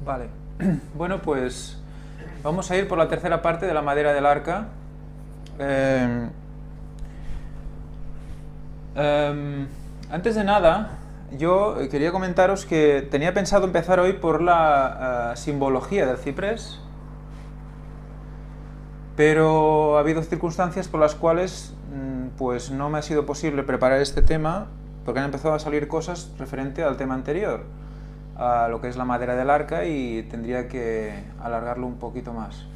Vale. Bueno, pues vamos a ir por la tercera parte de la madera del arca. Antes de nada, yo quería comentaros que tenía pensado empezar hoy por la simbología del ciprés, pero ha habido circunstancias por las cuales pues no me ha sido posible preparar este tema, porque han empezado a salir cosas referente al tema anterior, a lo que es la madera del arca, y tendría que alargarlo un poquito más.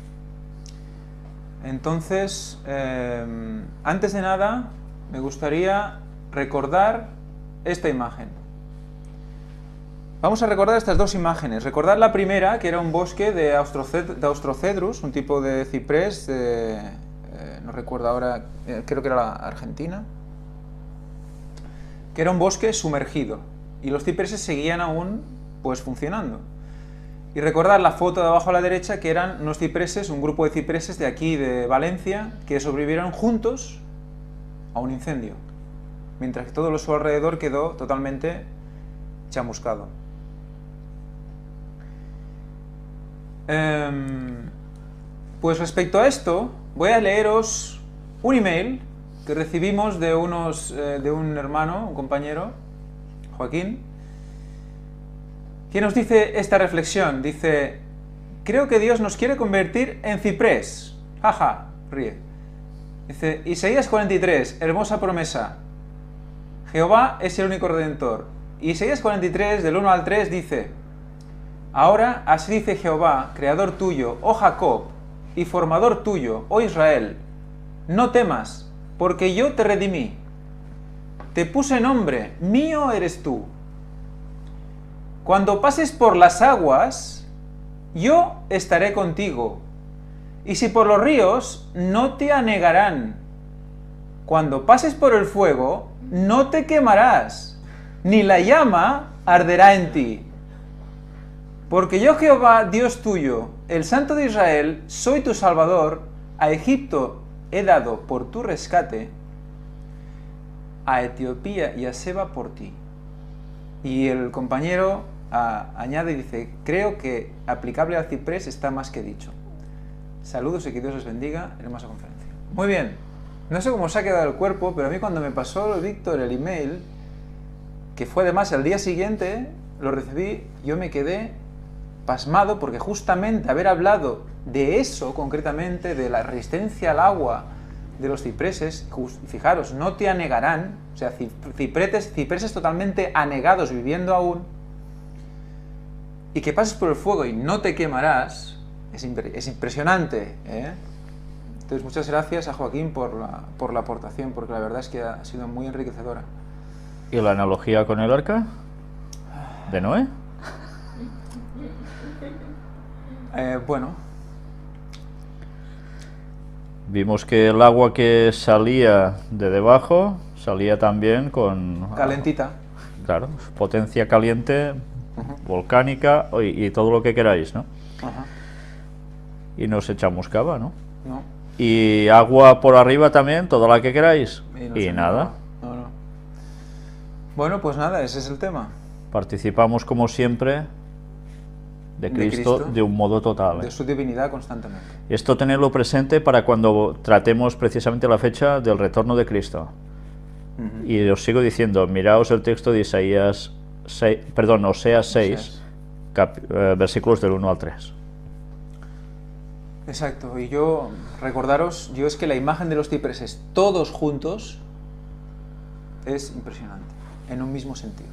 Entonces, antes de nada, me gustaría recordar esta imagen. Vamos a recordar estas dos imágenes. Recordad la primera, que era un bosque de Austrocedrus, un tipo de ciprés, no recuerdo ahora, creo que era la Argentina, que era un bosque sumergido, y los cipreses seguían aún pues funcionando. Y recordad la foto de abajo a la derecha, que eran unos cipreses, un grupo de cipreses de aquí, de Valencia, que sobrevivieron juntos a un incendio, mientras que todo su alrededor quedó totalmente chamuscado. Pues respecto a esto, voy a leeros un email que recibimos de un hermano, un compañero, Joaquín, que nos dice esta reflexión. Dice: creo que Dios nos quiere convertir en ciprés. Jaja, ríe. Dice: Isaías 43, hermosa promesa. Jehová es el único redentor. Isaías 43, del 1 al 3, dice: ahora así dice Jehová, creador tuyo, oh Jacob, y formador tuyo, oh Israel, no temas, porque yo te redimí. Te puse nombre, mío eres tú. Cuando pases por las aguas, yo estaré contigo. Y si por los ríos, no te anegarán. Cuando pases por el fuego, no te quemarás, ni la llama arderá en ti. Porque yo, Jehová, Dios tuyo, el Santo de Israel, soy tu Salvador. A Egipto he dado por tu rescate, a Etiopía y a Seba por ti. Y el compañero añade y dice: creo que aplicable al ciprés está más que dicho. Saludos y que Dios os bendiga. Hermosa conferencia. Muy bien. No sé cómo se ha quedado el cuerpo, pero a mí cuando me pasó Víctor el email, que fue además el día siguiente, lo recibí, yo me quedé pasmado, porque justamente haber hablado de eso concretamente, de la resistencia al agua de los cipreses, fijaros, no te anegarán, o sea, cipreses totalmente anegados, viviendo aún, y que pases por el fuego y no te quemarás, es impresionante, ¿eh? Entonces, muchas gracias a Joaquín por la aportación, porque la verdad es que ha sido muy enriquecedora. ¿Y la analogía con el arca de Noé? Bueno. Vimos que el agua que salía de debajo salía también con... Calentita. Claro, potencia caliente, volcánica y todo lo que queráis, ¿no? Y no se chamuscaba, ¿no? No. Y agua por arriba también, toda la que queráis. Y nada. No. Bueno, pues nada, ese es el tema. Participamos como siempre de Cristo de un modo total. De su divinidad constantemente. Esto tenerlo presente para cuando tratemos precisamente la fecha del retorno de Cristo. Y os sigo diciendo, miraos el texto de Isaías 6, perdón, Oseas 6, versículos del 1 al 3. Exacto, y yo, recordaros, es que la imagen de los cipreses todos juntos es impresionante, en un mismo sentir.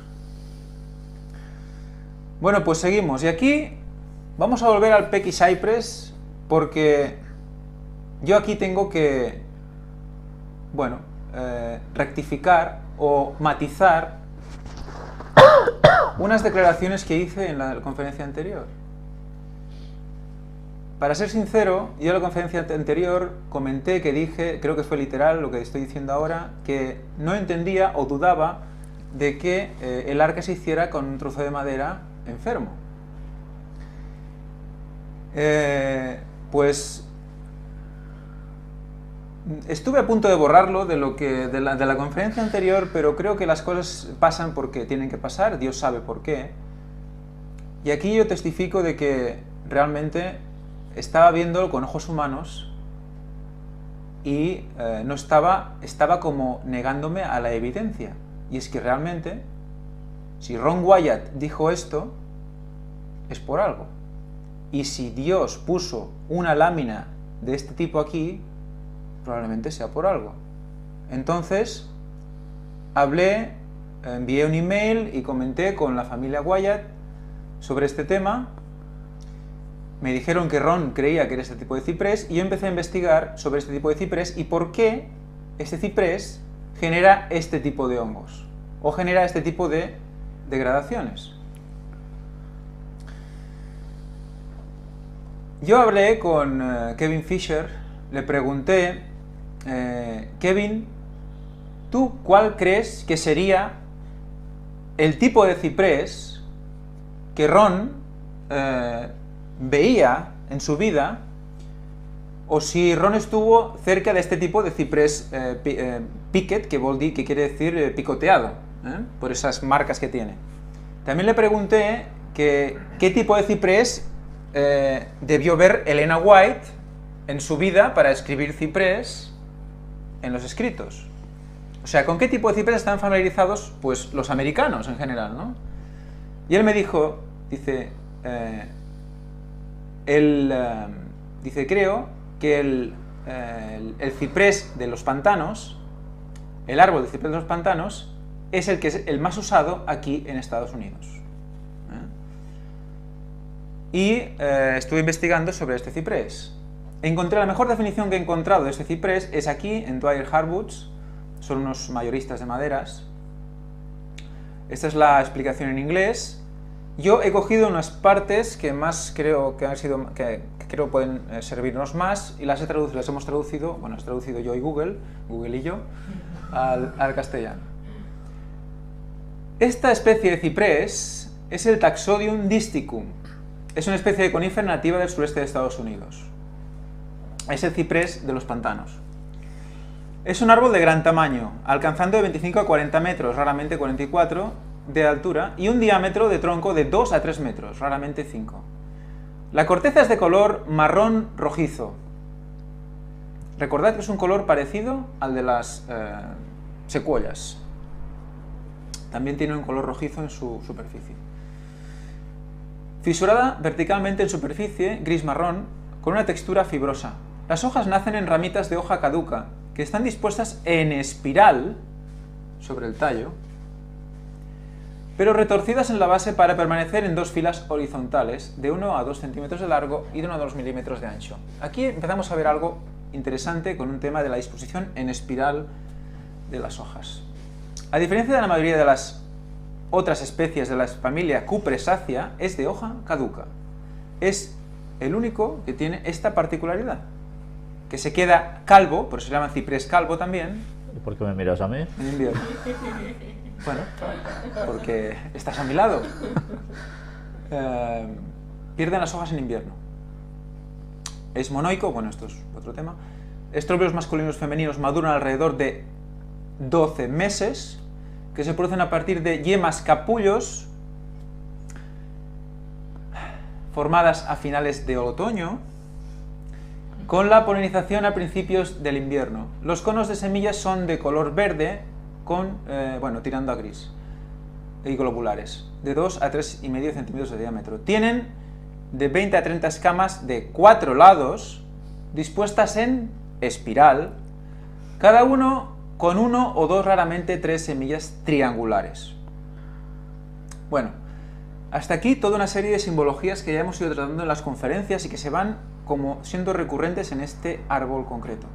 Bueno, pues seguimos, y aquí vamos a volver al Peki Cypress, porque yo aquí tengo que, bueno, rectificar o matizar unas declaraciones que hice en la conferencia anterior. Para ser sincero, yo en la conferencia anterior comenté que dije, creo que fue literal lo que estoy diciendo ahora, que no entendía o dudaba de que el arca se hiciera con un trozo de madera enfermo. Pues estuve a punto de borrarlo de la conferencia anterior, pero creo que las cosas pasan porque tienen que pasar, Dios sabe por qué. Y aquí yo testifico de que realmente estaba viéndolo con ojos humanos y no estaba como negándome a la evidencia. Y es que realmente, si Ron Wyatt dijo esto, es por algo. Y si Dios puso una lámina de este tipo aquí, probablemente sea por algo. Entonces, envié un email y comenté con la familia Wyatt sobre este tema. Me dijeron que Ron creía que era este tipo de ciprés y yo empecé a investigar sobre este tipo de ciprés y por qué este ciprés genera este tipo de hongos o genera este tipo de degradaciones. Yo hablé con Kevin Fisher, le pregunté, Kevin, ¿tú cuál crees que sería el tipo de ciprés que Ron veía en su vida, o si Ron estuvo cerca de este tipo de ciprés piquet, que quiere decir picoteado, por esas marcas que tiene? También le pregunté qué tipo de ciprés debió ver Elena White en su vida para escribir ciprés en los escritos. O sea, ¿con qué tipo de ciprés están familiarizados pues los americanos en general, ¿no? Y él me dijo, dice, creo que el ciprés de los pantanos, el árbol de ciprés de los pantanos, es el más usado aquí en Estados Unidos. Y estuve investigando sobre este ciprés. Encontré la mejor definición que he encontrado de este ciprés, es aquí, en Dwyer Hardwoods, son unos mayoristas de maderas. Esta es la explicación en inglés. Yo he cogido unas partes que más creo que pueden servirnos más y las hemos traducido, bueno, las he traducido yo y Google y yo, al castellano. Esta especie de ciprés es el Taxodium disticum. Es una especie de conífera nativa del sureste de Estados Unidos. Es el ciprés de los pantanos. Es un árbol de gran tamaño, alcanzando de 25 a 40 metros, raramente 44, de altura, y un diámetro de tronco de 2 a 3 metros, raramente 5. La corteza es de color marrón rojizo. Recordad que es un color parecido al de las secuoyas. También tiene un color rojizo en su superficie. Fisurada verticalmente en superficie, gris-marrón, con una textura fibrosa. Las hojas nacen en ramitas de hoja caduca, que están dispuestas en espiral sobre el tallo, pero retorcidas en la base para permanecer en dos filas horizontales, de 1 a 2 centímetros de largo y de 1 a 2 milímetros de ancho. Aquí empezamos a ver algo interesante con un tema de la disposición en espiral de las hojas. A diferencia de la mayoría de las otras especies de la familia Cupressaceae, es de hoja caduca. Es el único que tiene esta particularidad, que se queda calvo, por eso se llama ciprés calvo también. ¿Y por qué me miras a mí? En invierno. Bueno, porque estás a mi lado. Pierden las hojas en invierno. Es monoico, bueno, esto es otro tema. Estróbilos masculinos y femeninos maduran alrededor de 12 meses, que se producen a partir de yemas capullos formadas a finales de otoño, con la polinización a principios del invierno. Los conos de semillas son de color verde, tirando a gris, y globulares, de 2 a 3,5 centímetros de diámetro. Tienen de 20 a 30 escamas de 4 lados, dispuestas en espiral, cada uno con 1 o 2, raramente 3 semillas triangulares. Bueno, hasta aquí toda una serie de simbologías que ya hemos ido tratando en las conferencias y que se van como siendo recurrentes en este árbol concreto.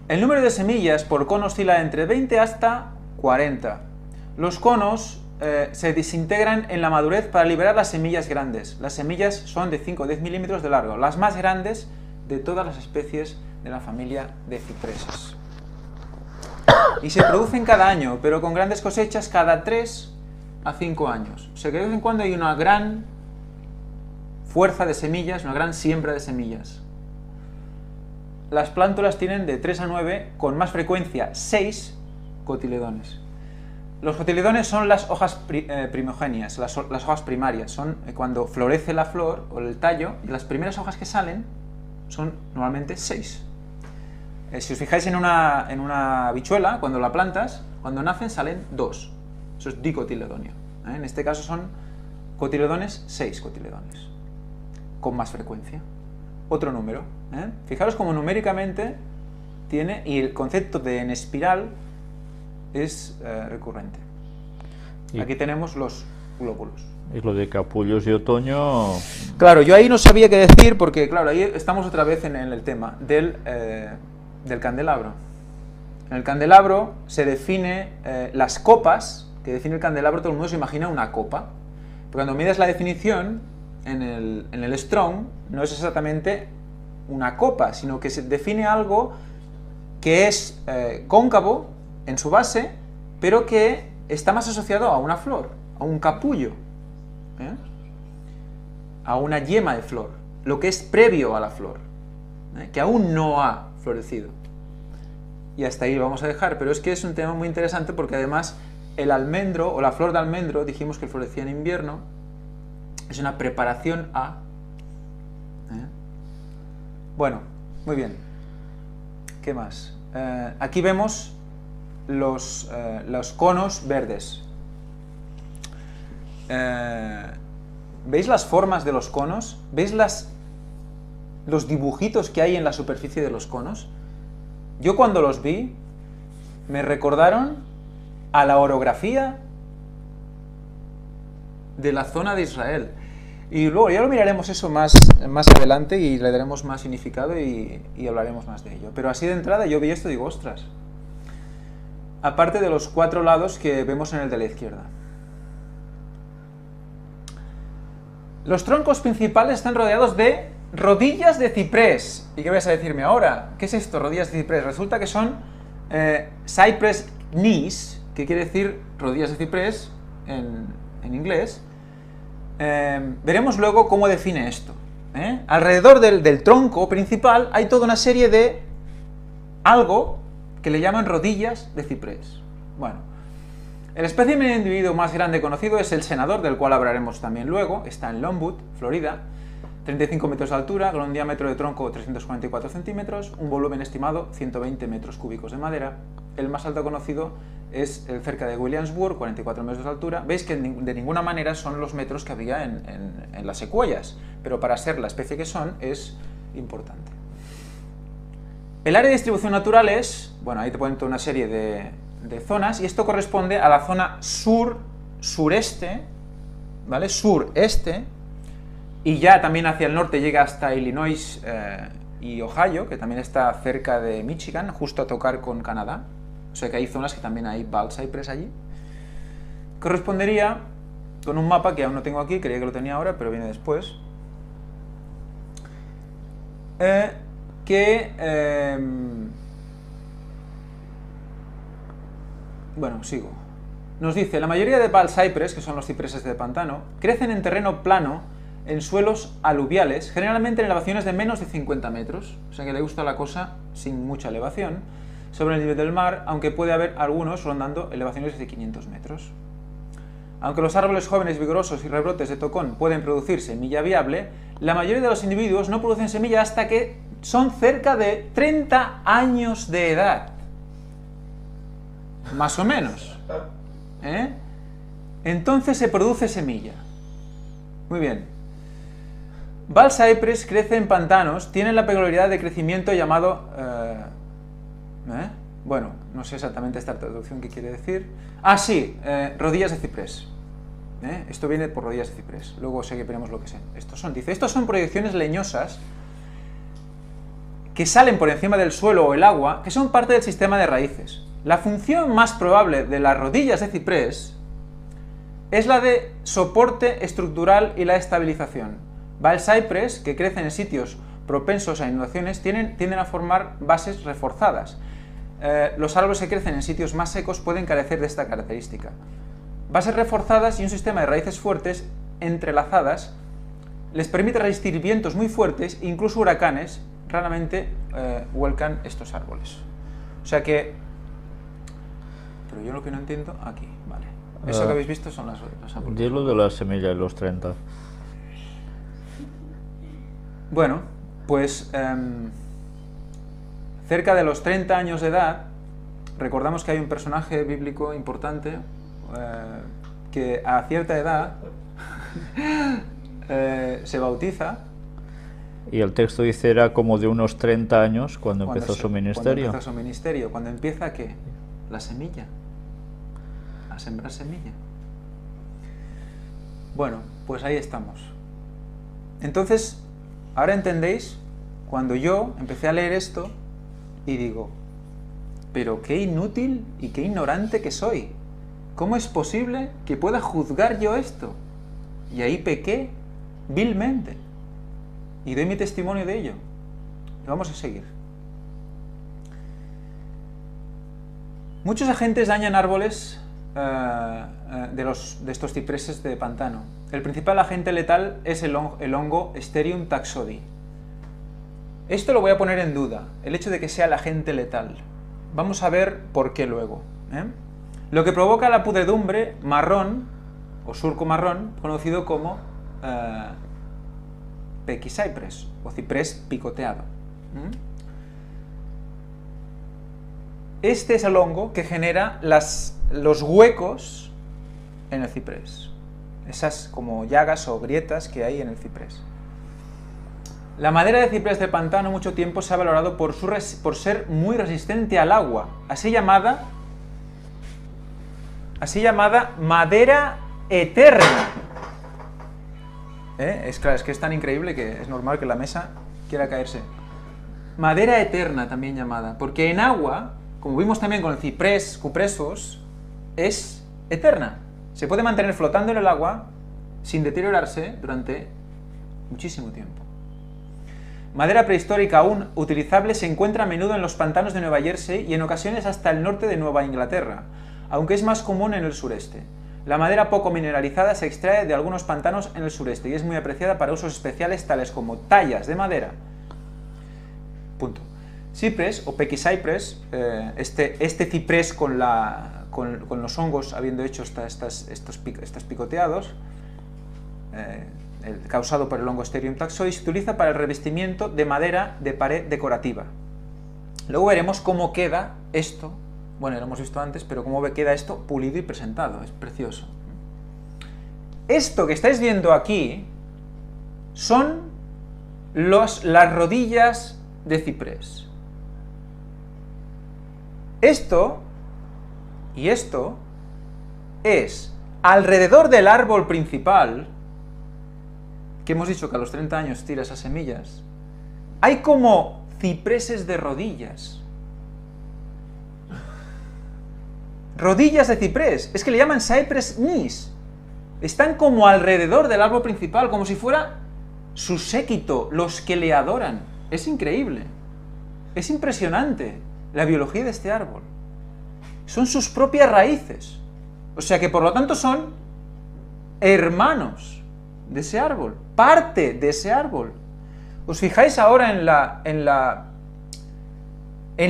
El número de semillas por cono oscila entre 20 hasta 40. Los conos se desintegran en la madurez para liberar las semillas grandes. Las semillas son de 5 o 10 milímetros de largo, las más grandes de todas las especies de la familia de cipreses. Y se producen cada año, pero con grandes cosechas cada 3 a 5 años. O sea que de vez en cuando hay una gran fuerza de semillas, una gran siembra de semillas. Las plántulas tienen de 3 a 9, con más frecuencia 6 cotiledones. Los cotiledones son las hojas primogéneas, las hojas primarias. Son cuando florece la flor o el tallo, y las primeras hojas que salen son normalmente 6. Si os fijáis en una habichuela, cuando la plantas, cuando nacen salen 2. Eso es dicotiledonio. En este caso son cotiledones, 6 cotiledones, con más frecuencia. Otro número. Fijaros cómo numéricamente tiene, y el concepto de en espiral es recurrente. Aquí tenemos los glóbulos. Y lo de capullos y otoño... Claro, yo ahí no sabía qué decir porque, claro, ahí estamos otra vez en el tema del candelabro. En el candelabro se define las copas, que define el candelabro, todo el mundo se imagina una copa. Pero cuando mides la definición, en el Strong, no es exactamente una copa, sino que se define algo que es cóncavo en su base, pero que está más asociado a una flor, a un capullo, a una yema de flor, lo que es previo a la flor, que aún no ha florecido. Y hasta ahí lo vamos a dejar, pero es que es un tema muy interesante porque además el almendro o la flor de almendro, dijimos que florecía en invierno, es una preparación a... Bueno, muy bien. ¿Qué más? Aquí vemos los conos verdes. ¿Veis las formas de los conos? ¿Veis los dibujitos que hay en la superficie de los conos? Yo cuando los vi, me recordaron a la orografía de la zona de Israel. Y luego ya lo miraremos eso más adelante y le daremos más significado y hablaremos más de ello. Pero así de entrada yo vi esto y digo, ostras. Aparte de los 4 lados que vemos en el de la izquierda. Los troncos principales están rodeados de rodillas de ciprés. ¿Y qué vas a decirme ahora? ¿Qué es esto, rodillas de ciprés? Resulta que son cypress knees, que quiere decir rodillas de ciprés en inglés. Veremos luego cómo define esto. Alrededor del tronco principal hay toda una serie de algo que le llaman rodillas de ciprés. Bueno, el espécimen de individuo más grande conocido es el senador, del cual hablaremos también luego. Está en Longwood, Florida, 35 metros de altura, con un diámetro de tronco 344 centímetros, un volumen estimado 120 metros cúbicos de madera. El más alto conocido es el cerca de Williamsburg, 44 metros de altura. Veis que de ninguna manera son los metros que había en las secuoyas, pero para ser la especie que son es importante. El área de distribución natural es, bueno, ahí te ponen toda una serie de zonas, y esto corresponde a la zona sur-sureste, ¿vale? Sureste, y ya también hacia el norte llega hasta Illinois y Ohio, que también está cerca de Michigan, justo a tocar con Canadá. O sea que hay zonas que también hay Bald Cypress allí. Correspondería con un mapa que aún no tengo aquí, creía que lo tenía ahora, pero viene después. Bueno, sigo. Nos dice, la mayoría de Bald Cypress, que son los cipreses de pantano, crecen en terreno plano, en suelos aluviales, generalmente en elevaciones de menos de 50 metros, o sea que le gusta la cosa sin mucha elevación, sobre el nivel del mar, aunque puede haber algunos rondando elevaciones de 500 metros. Aunque los árboles jóvenes, vigorosos y rebrotes de tocón pueden producir semilla viable, la mayoría de los individuos no producen semilla hasta que son cerca de 30 años de edad. Más o menos. Entonces se produce semilla. Muy bien. Bald Cypress crece en pantanos, tienen la peculiaridad de crecimiento llamado... Bueno, no sé exactamente esta traducción que quiere decir. Ah, sí, rodillas de ciprés. Esto viene por rodillas de ciprés. Luego veremos lo que son. Dice, estos son proyecciones leñosas que salen por encima del suelo o el agua, que son parte del sistema de raíces. La función más probable de las rodillas de ciprés es la de soporte estructural y la estabilización. Bald Cypress, que crecen en sitios propensos a inundaciones, tienden a formar bases reforzadas. Los árboles que crecen en sitios más secos pueden carecer de esta característica. Bases reforzadas y un sistema de raíces fuertes entrelazadas les permite resistir vientos muy fuertes, incluso huracanes, raramente vuelcan estos árboles. O sea que pero yo lo que no entiendo, aquí, vale. Eso que habéis visto son las apuntes. Dilo de la semilla y los 30. Bueno, pues cerca de los 30 años de edad, recordamos que hay un personaje bíblico importante que a cierta edad se bautiza. Y el texto dice era como de unos 30 años cuando empezó su ministerio. Cuando empezó su ministerio, cuando empieza ¿qué? La semilla, a sembrar semilla. Bueno, pues ahí estamos. Entonces, ahora entendéis, cuando yo empecé a leer esto y digo, pero qué inútil y qué ignorante que soy. ¿Cómo es posible que pueda juzgar yo esto? Y ahí pequé vilmente. Y doy mi testimonio de ello. Y vamos a seguir. Muchos agentes dañan árboles de estos cipreses de pantano. El principal agente letal es el hongo Sterium taxodi. Esto lo voy a poner en duda, el hecho de que sea el agente letal. Vamos a ver por qué luego. Lo que provoca la pudredumbre marrón, o surco marrón, conocido como Peckycypress, o ciprés picoteado. Este es el hongo que genera los huecos en el ciprés. Esas como llagas o grietas que hay en el ciprés. La madera de ciprés de pantano mucho tiempo se ha valorado por ser muy resistente al agua, así llamada madera eterna. Es que es tan increíble que es normal que la mesa quiera caerse. Madera eterna también llamada, porque en agua, como vimos también con el ciprés cupresos, es eterna. Se puede mantener flotando en el agua sin deteriorarse durante muchísimo tiempo. Madera prehistórica aún utilizable se encuentra a menudo en los pantanos de Nueva Jersey y en ocasiones hasta el norte de Nueva Inglaterra, aunque es más común en el sureste. La madera poco mineralizada se extrae de algunos pantanos en el sureste y es muy apreciada para usos especiales tales como tallas de madera. Punto. Cypress o Peckycypress, este ciprés con los hongos habiendo hecho estos picoteados, causado por el hongo Sterium taxodi, se utiliza para el revestimiento de madera de pared decorativa. Luego veremos cómo queda esto. Bueno, lo hemos visto antes, pero cómo queda esto pulido y presentado. Es precioso. Esto que estáis viendo aquí son las rodillas de ciprés. Esto y esto es alrededor del árbol principal, que hemos dicho que a los 30 años tira esas semillas, hay como cipreses de rodillas. Rodillas de ciprés, es que le llaman cypress knees. Están como alrededor del árbol principal, como si fuera su séquito, los que le adoran. Es increíble, es impresionante la biología de este árbol. Son sus propias raíces, o sea que por lo tanto son hermanos de ese árbol, parte de ese árbol. ¿Os fijáis ahora en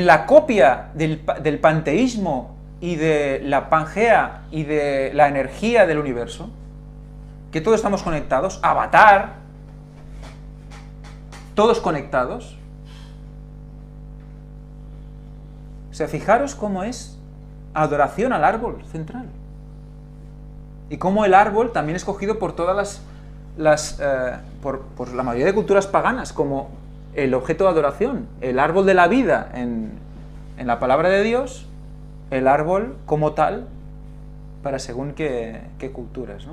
la copia del panteísmo y de la Pangea y de la energía del universo? Que todos estamos conectados, Avatar, todos conectados. O sea, fijaros cómo es adoración al árbol central. Y cómo el árbol también es cogido por todas por la mayoría de culturas paganas como el objeto de adoración. El árbol de la vida en la palabra de Dios, el árbol como tal para según qué culturas, ¿no?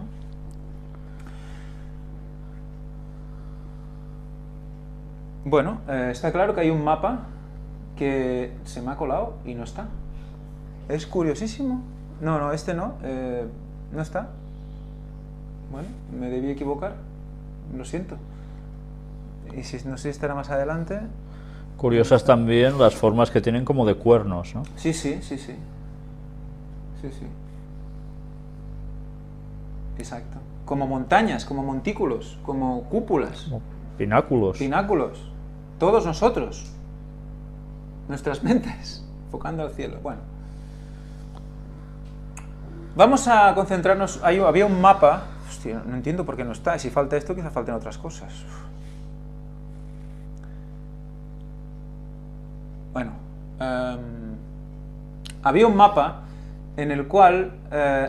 Bueno, está claro que hay un mapa que se me ha colado y no está. Es curiosísimo. No, este no. No está. Bueno, me debí equivocar. Lo siento. Y no sé si estará más adelante. Curiosas también las formas que tienen como de cuernos, ¿no? Sí. Exacto. Como montañas, como montículos, como cúpulas. Como pináculos. Pináculos. Todos nosotros. Nuestras mentes. Enfocando al cielo. Bueno. Vamos a concentrarnos, había un mapa, hostia, no entiendo por qué no está, si falta esto quizá falten otras cosas. Bueno, había un mapa en el cual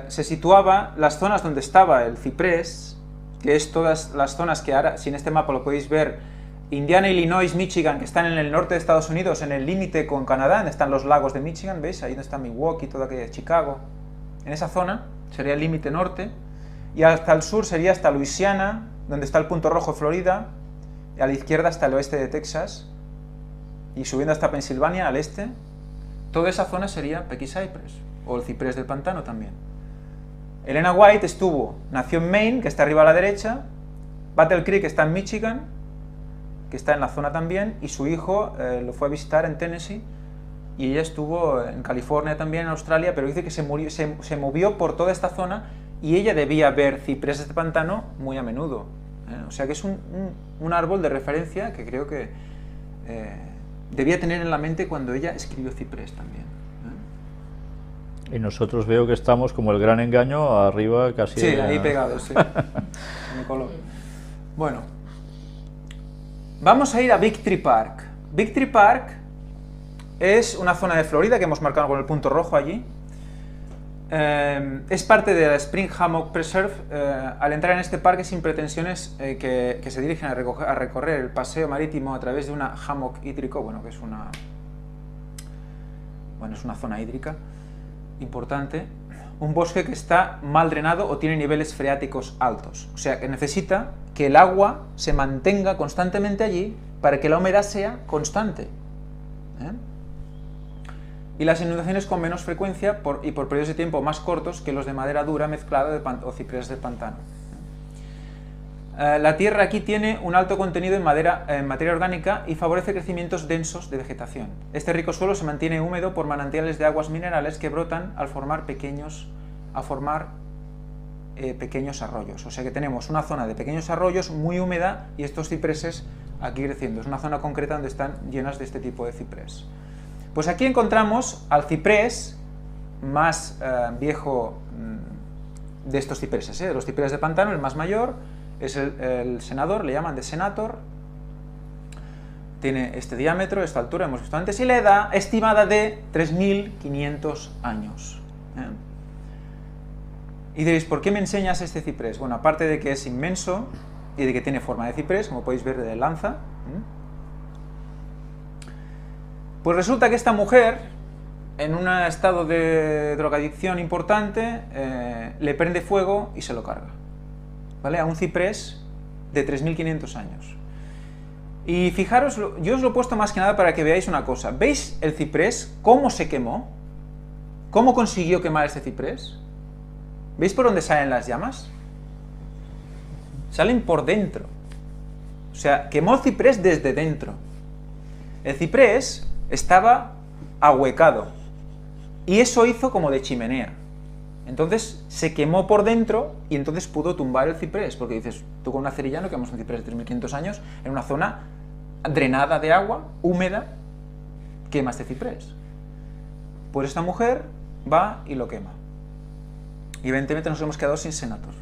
se situaba las zonas donde estaba el ciprés, que es todas las zonas que ahora, si en este mapa lo podéis ver, Indiana, Illinois, Michigan, que están en el norte de Estados Unidos, en el límite con Canadá, donde están los lagos de Michigan, ¿veis? Ahí donde está Milwaukee, toda aquella Chicago. En esa zona sería el límite norte, y hasta el sur sería hasta Luisiana, donde está el punto rojo Florida, y a la izquierda hasta el oeste de Texas, y subiendo hasta Pensilvania, al este, toda esa zona sería Pecky Cypress, o el ciprés del pantano también. Elena White nació en Maine, que está arriba a la derecha, Battle Creek está en Michigan, que está en la zona también, y su hijo lo fue a visitar en Tennessee, y ella estuvo en California también, en Australia, pero dice que se movió por toda esta zona, y ella debía ver cipreses de pantano muy a menudo. O sea que es un árbol de referencia que creo que debía tener en la mente cuando ella escribió ciprés también. Y nosotros veo que estamos como el gran engaño arriba casi... Sí, ahí pegados, sí. En color. Bueno, vamos a ir a Victory Park. Victory Park es una zona de Florida que hemos marcado con el punto rojo allí. Es parte de la Spring Hammock Preserve. Al entrar en este parque sin pretensiones que se dirigen a recorrer el paseo marítimo a través de una hammock hídrico, bueno, que es una zona hídrica importante, un bosque que está mal drenado o tiene niveles freáticos altos, o sea que necesita que el agua se mantenga constantemente allí para que la humedad sea constante. Y las inundaciones con menos frecuencia y por periodos de tiempo más cortos que los de madera dura mezclada o ciprés del pantano. La tierra aquí tiene un alto contenido en materia orgánica y favorece crecimientos densos de vegetación. Este rico suelo se mantiene húmedo por manantiales de aguas minerales que brotan al formar pequeños arroyos. O sea que tenemos una zona de pequeños arroyos muy húmeda y estos cipreses aquí creciendo. Es una zona concreta donde están llenas de este tipo de ciprés. Pues aquí encontramos al ciprés más viejo de estos cipreses, de los cipreses de pantano, el más mayor. Es el senador, le llaman de senator, tiene este diámetro, esta altura, hemos visto antes, y la edad estimada de 3.500 años. Y diréis, ¿por qué me enseñas este ciprés? Bueno, aparte de que es inmenso y de que tiene forma de ciprés, como podéis ver de lanza, pues resulta que esta mujer, en un estado de drogadicción importante, le prende fuego y se lo carga. ¿Vale? A un ciprés de 3.500 años. Y fijaros, yo os lo he puesto más que nada para que veáis una cosa. ¿Veis el ciprés? ¿Cómo se quemó? ¿Cómo consiguió quemar este ciprés? ¿Veis por dónde salen las llamas? Salen por dentro. O sea, quemó el ciprés desde dentro. El ciprés estaba ahuecado. Y eso hizo como de chimenea. Entonces se quemó por dentro y entonces pudo tumbar el ciprés, porque dices, tú con una cerilla no quemas un ciprés de 3.500 años en una zona drenada de agua, húmeda, quema este ciprés. Pues esta mujer va y lo quema. Y evidentemente nos hemos quedado sin senator.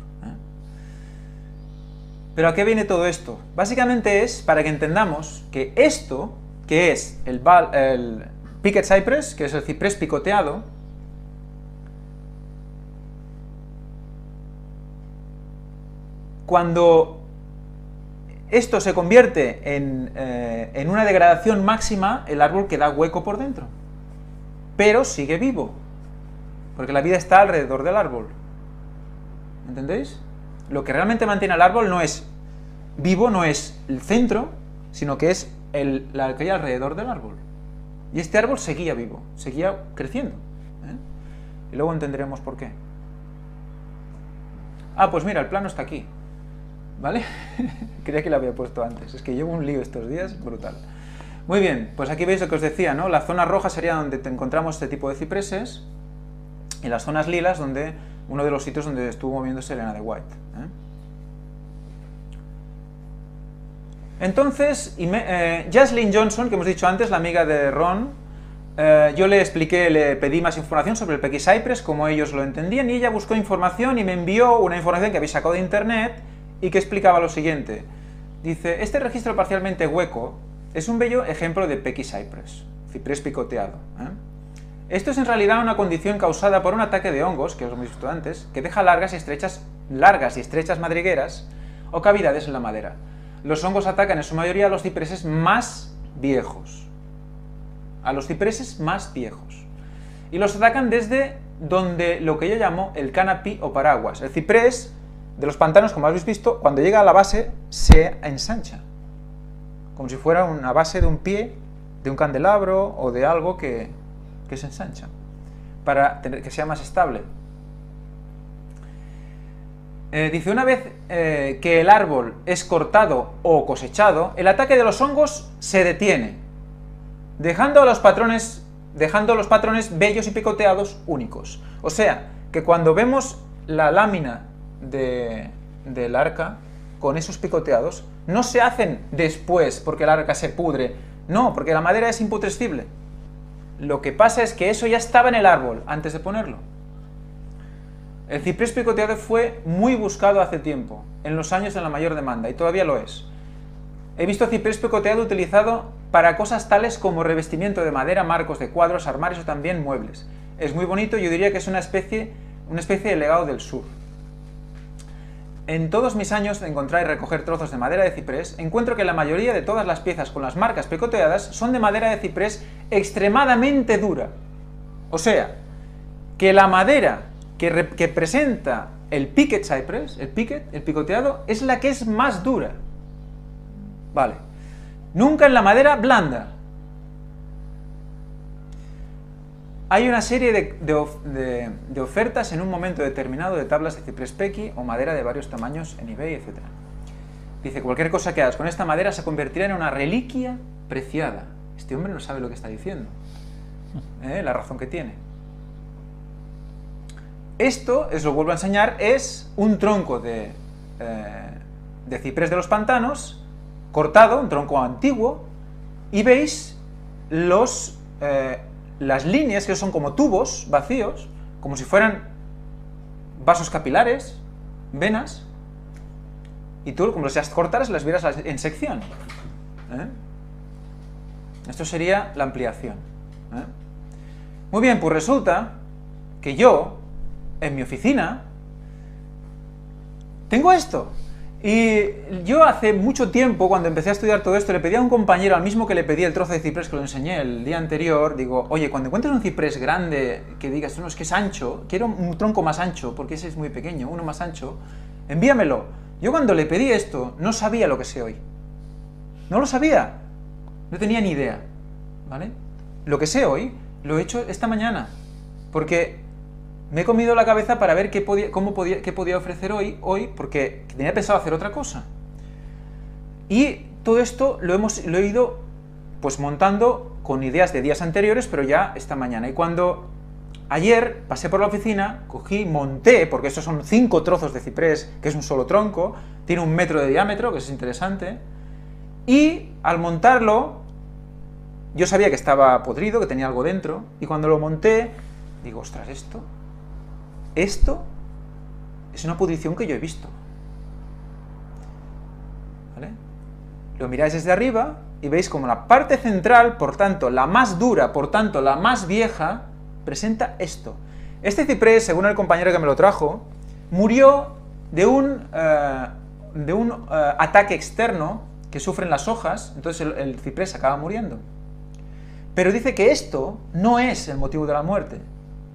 ¿Pero a qué viene todo esto? Básicamente es para que entendamos que esto, que es el Picket Cypress, que es el ciprés picoteado, cuando esto se convierte en una degradación máxima, el árbol queda hueco por dentro, pero sigue vivo, porque la vida está alrededor del árbol. ¿Entendéis? Lo que realmente mantiene al árbol no es vivo, no es el centro, sino que es la que hay alrededor del árbol. Y este árbol seguía vivo, seguía creciendo. Y luego entenderemos por qué. Ah, pues mira, el plano está aquí. ¿Vale? Creía que lo había puesto antes. Es que llevo un lío estos días brutal. Muy bien, pues aquí veis lo que os decía, ¿no? La zona roja sería donde encontramos este tipo de cipreses y las zonas lilas donde uno de los sitios donde estuvo moviéndose Elena de White. Entonces, Jocelyn Johnson, que hemos dicho antes, la amiga de Ron, yo le expliqué, le pedí más información sobre el Peckycypress, como ellos lo entendían, y ella buscó información y me envió una información que había sacado de internet y que explicaba lo siguiente. Dice, este registro parcialmente hueco es un bello ejemplo de Peckycypress, ciprés picoteado. Esto es en realidad una condición causada por un ataque de hongos, que os lo hemos visto antes, que deja largas y estrechas madrigueras o cavidades en la madera. Los hongos atacan en su mayoría a los cipreses más viejos. Y los atacan desde donde lo que yo llamo el canopy o paraguas. El ciprés de los pantanos, como habéis visto, cuando llega a la base se ensancha, como si fuera una base de un pie, de un candelabro o de algo que se ensancha, para que sea más estable. Dice, una vez que el árbol es cortado o cosechado, el ataque de los hongos se detiene, dejando los patrones bellos y picoteados únicos. O sea, que cuando vemos la lámina del arca con esos picoteados, no se hacen después porque el arca se pudre, no, porque la madera es imputrescible. Lo que pasa es que eso ya estaba en el árbol antes de ponerlo. El ciprés picoteado fue muy buscado hace tiempo, en los años de la mayor demanda, y todavía lo es. He visto ciprés picoteado utilizado para cosas tales como revestimiento de madera, marcos de cuadros, armarios o también muebles. Es muy bonito, yo diría que es una especie de legado del sur. En todos mis años de encontrar y recoger trozos de madera de ciprés, encuentro que la mayoría de todas las piezas con las marcas picoteadas son de madera de ciprés extremadamente dura. O sea, que la madera que presenta el picket cypress, el picoteado, es la que es más dura. Vale. Nunca en la madera blanda. Hay una serie de ofertas en un momento determinado de tablas de ciprés pequi o madera de varios tamaños en eBay, etc. Dice, cualquier cosa que hagas con esta madera se convertirá en una reliquia preciada. Este hombre no sabe lo que está diciendo. La razón que tiene. Esto, os lo vuelvo a enseñar, es un tronco de ciprés de los pantanos, cortado, un tronco antiguo, y veis las líneas que son como tubos vacíos, como si fueran vasos capilares, venas, y tú, como las cortaras, las vieras en sección. Esto sería la ampliación. Muy bien, pues resulta que yo, en mi oficina, tengo esto. Y yo hace mucho tiempo, cuando empecé a estudiar todo esto, le pedí a un compañero, al mismo que le pedí el trozo de ciprés que lo enseñé el día anterior, digo, oye, cuando encuentres un ciprés grande, que digas, no, es que es ancho, quiero un tronco más ancho, porque ese es muy pequeño, uno más ancho, envíamelo. Yo cuando le pedí esto, no sabía lo que sé hoy. No lo sabía. No tenía ni idea. ¿Vale? Lo que sé hoy, lo he hecho esta mañana, porque me he comido la cabeza para ver qué podía ofrecer hoy, porque tenía pensado hacer otra cosa. Y todo esto lo he ido pues montando con ideas de días anteriores, pero ya esta mañana. Y cuando ayer pasé por la oficina, cogí, monté, porque estos son 5 trozos de ciprés, que es un solo tronco, tiene 1 metro de diámetro, que es interesante, y al montarlo, yo sabía que estaba podrido, que tenía algo dentro, y cuando lo monté, digo, ostras, esto es una pudrición que yo he visto. ¿Vale? Lo miráis desde arriba y veis como la parte central, por tanto, la más dura, por tanto, la más vieja, presenta esto. Este ciprés, según el compañero que me lo trajo, murió de un ataque externo que sufren las hojas, entonces el ciprés acaba muriendo. Pero dice que esto no es el motivo de la muerte.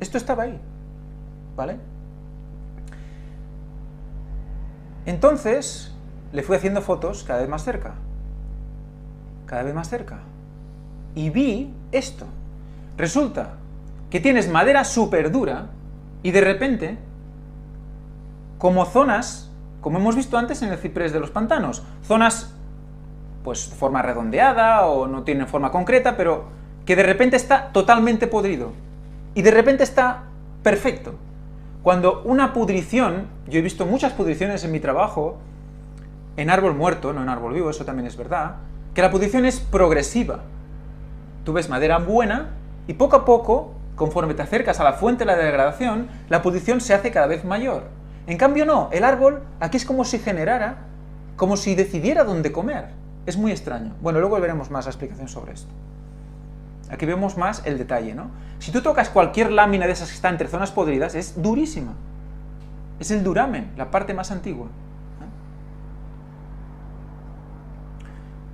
Esto estaba ahí. ¿Vale? Entonces, le fui haciendo fotos cada vez más cerca. Cada vez más cerca. Y vi esto. Resulta que tienes madera súper dura y de repente, como zonas, como hemos visto antes en el ciprés de los pantanos, zonas, pues, de forma redondeada o no tienen forma concreta, pero que de repente está totalmente podrido. Y de repente está perfecto. Cuando una pudrición, yo he visto muchas pudriciones en mi trabajo, en árbol muerto, no en árbol vivo, eso también es verdad, que la pudrición es progresiva. Tú ves madera buena Y poco a poco, conforme te acercas a la fuente de la degradación, la pudrición se hace cada vez mayor. En cambio no, el árbol aquí es como si generara, como si decidiera dónde comer. Es muy extraño. Bueno, luego veremos más la explicación sobre esto. Aquí vemos más el detalle, ¿no? Si tú tocas cualquier lámina de esas que está entre zonas podridas, es durísima. Es el duramen, la parte más antigua.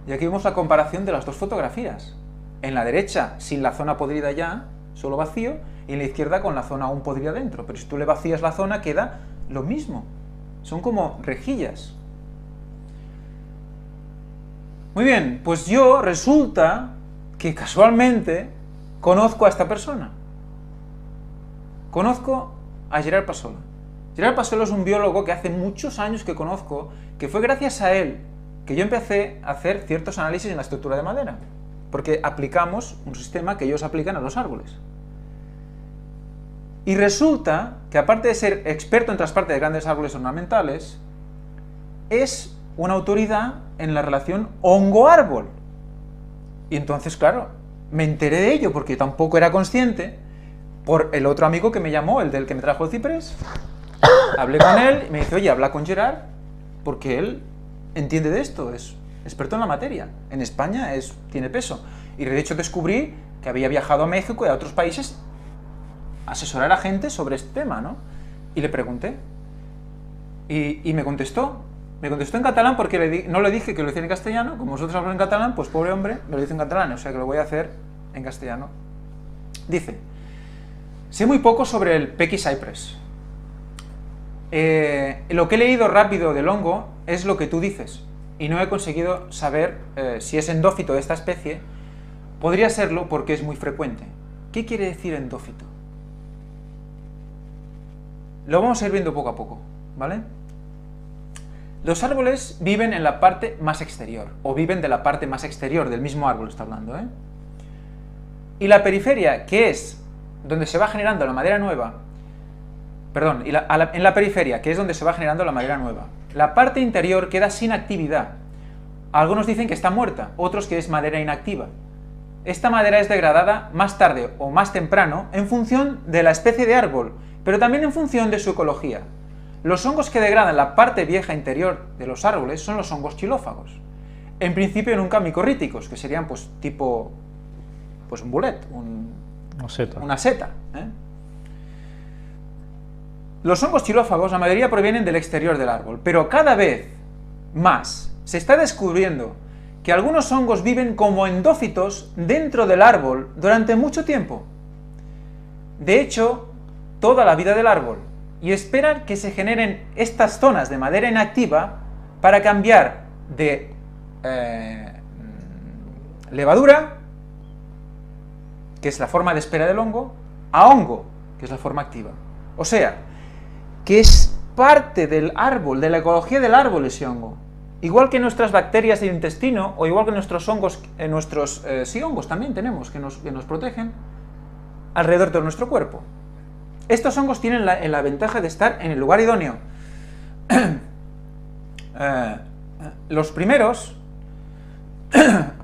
Y aquí vemos la comparación de las dos fotografías. En la derecha, sin la zona podrida ya, solo vacío, y en la izquierda con la zona aún podrida dentro. Pero si tú le vacías la zona, queda lo mismo. Son como rejillas. Muy bien, pues yo resulta que casualmente conozco a esta persona. Conozco a Gerard Passola. Gerard Passola es un biólogo que hace muchos años que conozco, que fue gracias a él que yo empecé a hacer ciertos análisis en la estructura de madera, porque aplicamos un sistema que ellos aplican a los árboles. Y resulta que aparte de ser experto en trasplante de grandes árboles ornamentales, es una autoridad en la relación hongo-árbol. Y entonces, claro, me enteré de ello porque tampoco era consciente por el otro amigo que me llamó, el del que me trajo el ciprés. Hablé con él y me dice, oye, habla con Gerard, porque él entiende de esto, es experto en la materia. En España tiene peso. Y de hecho descubrí que había viajado a México y a otros países a asesorar a gente sobre este tema, ¿no? Y le pregunté. Y me contestó. Me contestó en catalán porque no le dije que lo hiciera en castellano. Como vosotros habláis en catalán, pues pobre hombre, me lo dice en catalán, o sea que lo voy a hacer en castellano. Dice, sé muy poco sobre el Pekky cypress. Lo que he leído rápido del hongo es lo que tú dices, y no he conseguido saber si es endófito de esta especie. Podría serlo porque es muy frecuente. ¿Qué quiere decir endófito? Lo vamos a ir viendo poco a poco, ¿vale? Los árboles viven en la parte más exterior, o viven de la parte más exterior del mismo árbol, está hablando, ¿eh? Y la periferia, que es donde se va generando la madera nueva, perdón, en la periferia, que es donde se va generando la madera nueva, la parte interior queda sin actividad. Algunos dicen que está muerta, otros que es madera inactiva. Esta madera es degradada más tarde o más temprano en función de la especie de árbol, pero también en función de su ecología. Los hongos que degradan la parte vieja interior de los árboles son los hongos xilófagos. En principio nunca micorríticos, que serían pues tipo pues un bolet, una seta. Los hongos xilófagos, la mayoría provienen del exterior del árbol, pero cada vez más se está descubriendo que algunos hongos viven como endófitos dentro del árbol durante mucho tiempo. De hecho, toda la vida del árbol, y esperan que se generen estas zonas de madera inactiva para cambiar de levadura, que es la forma de espera del hongo, a hongo, que es la forma activa. O sea, que es parte del árbol, de la ecología del árbol ese hongo. Igual que nuestras bacterias del intestino, o igual que nuestros hongos, sí, hongos también tenemos, que nos protegen alrededor de nuestro cuerpo. Estos hongos tienen la ventaja de estar en el lugar idóneo. Los primeros,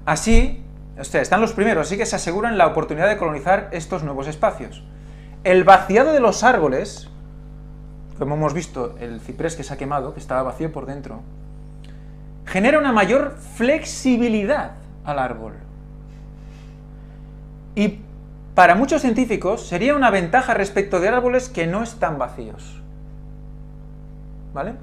así, o sea, están los primeros, así que se aseguran la oportunidad de colonizar estos nuevos espacios. El vaciado de los árboles, como hemos visto, el ciprés que se ha quemado, que estaba vacío por dentro, genera una mayor flexibilidad al árbol. Y para muchos científicos sería una ventaja respecto de árboles que no están vacíos. ¿Vale?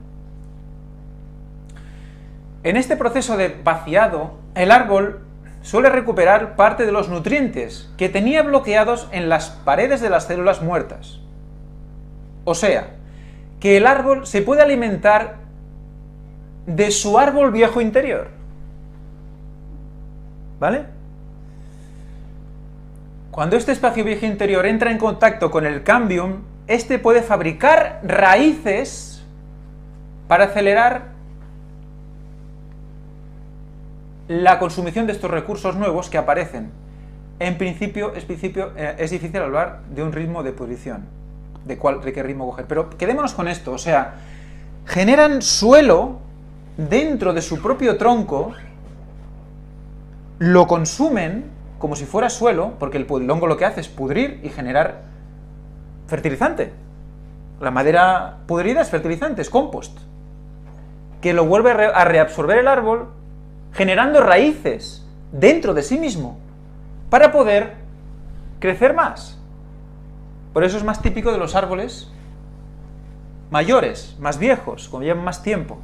En este proceso de vaciado, el árbol suele recuperar parte de los nutrientes que tenía bloqueados en las paredes de las células muertas. O sea, que el árbol se puede alimentar de su árbol viejo interior. ¿Vale? Cuando este espacio viejo interior entra en contacto con el cambium, este puede fabricar raíces para acelerar la consumición de estos recursos nuevos que aparecen. En principio es difícil hablar de un ritmo de pudrición, de qué ritmo coger, pero quedémonos con esto, o sea, generan suelo dentro de su propio tronco, lo consumen como si fuera suelo, porque el hongo lo que hace es pudrir y generar fertilizante. La madera pudrida es fertilizante, es compost, que lo vuelve a reabsorber el árbol, generando raíces dentro de sí mismo, para poder crecer más. Por eso es más típico de los árboles mayores, más viejos, cuando llevan más tiempo.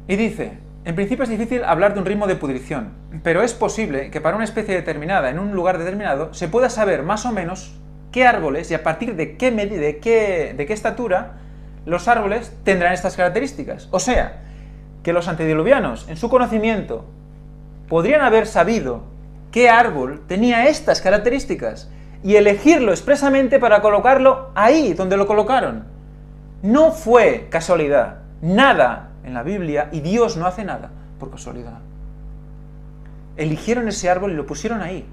Y dice, en principio es difícil hablar de un ritmo de pudrición, pero es posible que para una especie determinada, en un lugar determinado, se pueda saber más o menos qué árboles y a partir de qué medida, de qué estatura, los árboles tendrán estas características. O sea, que los antediluvianos, en su conocimiento, podrían haber sabido qué árbol tenía estas características y elegirlo expresamente para colocarlo ahí donde lo colocaron. No fue casualidad, nada en la Biblia, y Dios no hace nada por casualidad. Eligieron ese árbol y lo pusieron ahí.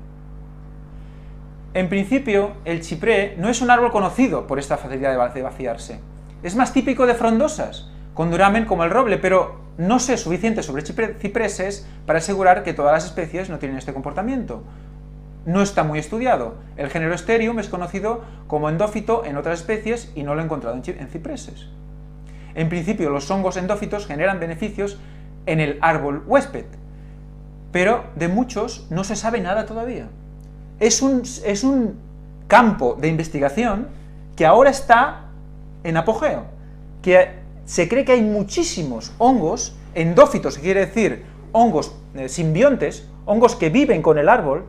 En principio, el ciprés no es un árbol conocido por esta facilidad de vaciarse. Es más típico de frondosas, con duramen como el roble, pero no sé suficiente sobre cipreses para asegurar que todas las especies no tienen este comportamiento. No está muy estudiado. El género Sterium es conocido como endófito en otras especies y no lo he encontrado en cipreses. En principio, los hongos endófitos generan beneficios en el árbol huésped, pero de muchos no se sabe nada todavía. Es un campo de investigación que ahora está en apogeo, que se cree que hay muchísimos hongos endófitos, que quiere decir hongos simbiontes, hongos que viven con el árbol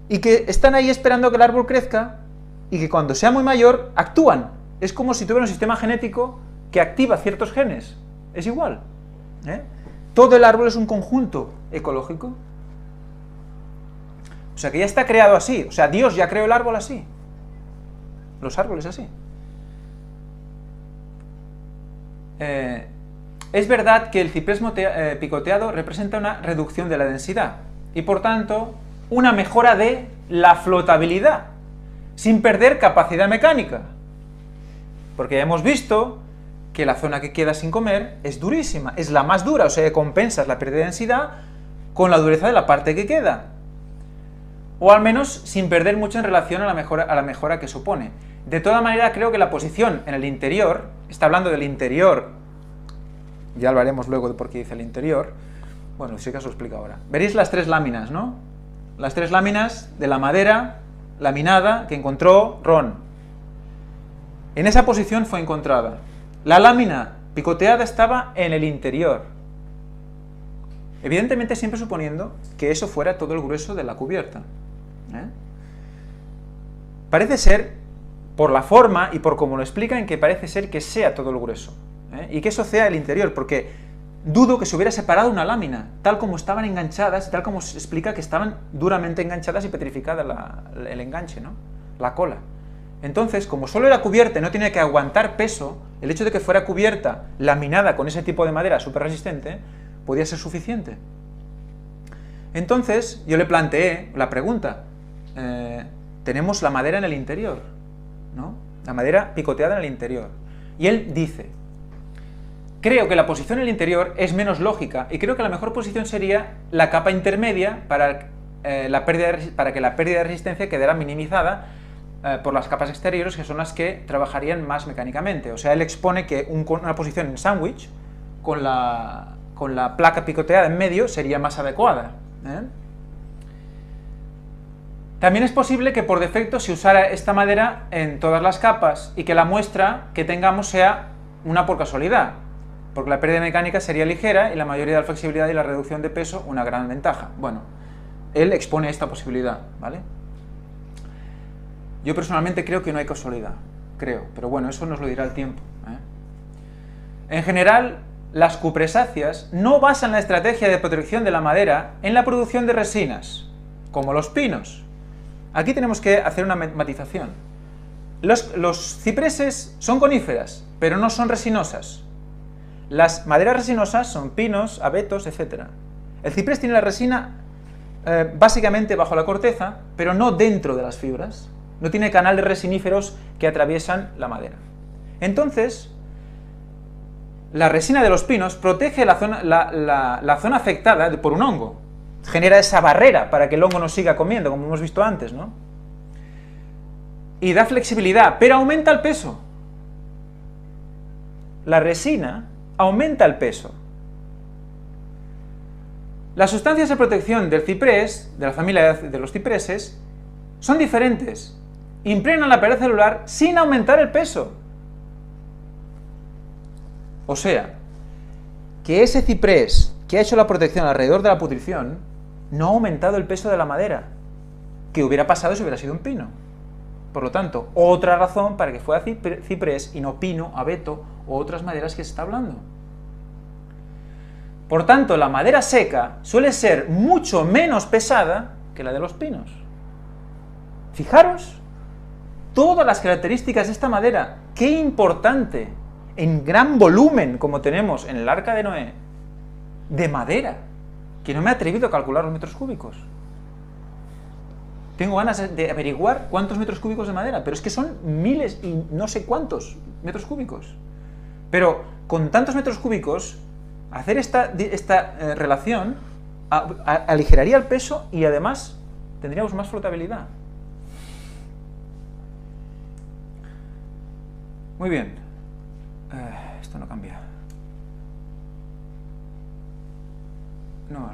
y que están ahí esperando que el árbol crezca y que cuando sea muy mayor actúan. Es como si tuviera un sistema genético que activa ciertos genes. Es igual. Todo el árbol es un conjunto ecológico. O sea que ya está creado así. O sea, Dios ya creó el árbol así. Los árboles así. Es verdad que el ciprés picoteado representa una reducción de la densidad y por tanto una mejora de la flotabilidad sin perder capacidad mecánica, porque ya hemos visto que la zona que queda sin comer es durísima, es la más dura, o sea, compensas la pérdida de densidad con la dureza de la parte que queda, o al menos sin perder mucho en relación a la mejora que supone. De toda manera, creo que la posición en el interior, está hablando del interior, ya lo haremos luego de por qué dice el interior, bueno, sí que os lo explico ahora. Veréis las tres láminas, ¿no? Las tres láminas de la madera laminada que encontró Ron. En esa posición fue encontrada. La lámina picoteada estaba en el interior. Evidentemente siempre suponiendo que eso fuera todo el grueso de la cubierta. Parece ser, por la forma y por cómo lo explican, que parece ser que sea todo el grueso. Y que eso sea el interior, porque dudo que se hubiera separado una lámina, tal como estaban enganchadas, y tal como se explica que estaban duramente enganchadas y petrificada el enganche, ¿no? La cola. Entonces, como solo era cubierta y no tenía que aguantar peso, el hecho de que fuera cubierta, laminada con ese tipo de madera súper resistente, podía ser suficiente. Entonces, yo le planteé la pregunta, tenemos la madera en el interior, ¿no? La madera picoteada en el interior. Y él dice, creo que la posición en el interior es menos lógica y creo que la mejor posición sería la capa intermedia para que la pérdida de resistencia quedara minimizada por las capas exteriores, que son las que trabajarían más mecánicamente. O sea, él expone que una posición en sándwich con la placa picoteada en medio sería más adecuada. También es posible que por defecto se usara esta madera en todas las capas y que la muestra que tengamos sea una por casualidad, porque la pérdida mecánica sería ligera y la mayoría de la flexibilidad y la reducción de peso una gran ventaja. Bueno, él expone esta posibilidad, ¿vale? Yo personalmente creo que no hay casualidad, creo, pero bueno, eso nos lo dirá el tiempo. En general, las cupresáceas no basan la estrategia de protección de la madera en la producción de resinas, como los pinos. Aquí tenemos que hacer una matización. Los cipreses son coníferas, pero no son resinosas. Las maderas resinosas son pinos, abetos, etc. El ciprés tiene la resina básicamente bajo la corteza, pero no dentro de las fibras. No tiene canales resiníferos que atraviesan la madera. Entonces, la resina de los pinos protege la zona afectada por un hongo. genera esa barrera para que el hongo no siga comiendo, como hemos visto antes, ¿no? Y da flexibilidad, pero aumenta el peso. La resina aumenta el peso. Las sustancias de protección del ciprés, de la familia de los cipreses, son diferentes. Impregnan la pared celular sin aumentar el peso. O sea, que ese ciprés que ha hecho la protección alrededor de la pudrición no ha aumentado el peso de la madera, que hubiera pasado si hubiera sido un pino. Por lo tanto, otra razón para que fuera ciprés y no pino, abeto o otras maderas que se está hablando. Por tanto, la madera seca suele ser mucho menos pesada que la de los pinos. Fijaros todas las características de esta madera, qué importante, en gran volumen, como tenemos en el Arca de Noé, de madera, que no me he atrevido a calcular los metros cúbicos. Tengo ganas de averiguar cuántos metros cúbicos de madera, pero es que son miles y no sé cuántos metros cúbicos. Pero con tantos metros cúbicos, hacer esta relación aligeraría el peso y además tendríamos más flotabilidad. Muy bien. Esto no cambia. No,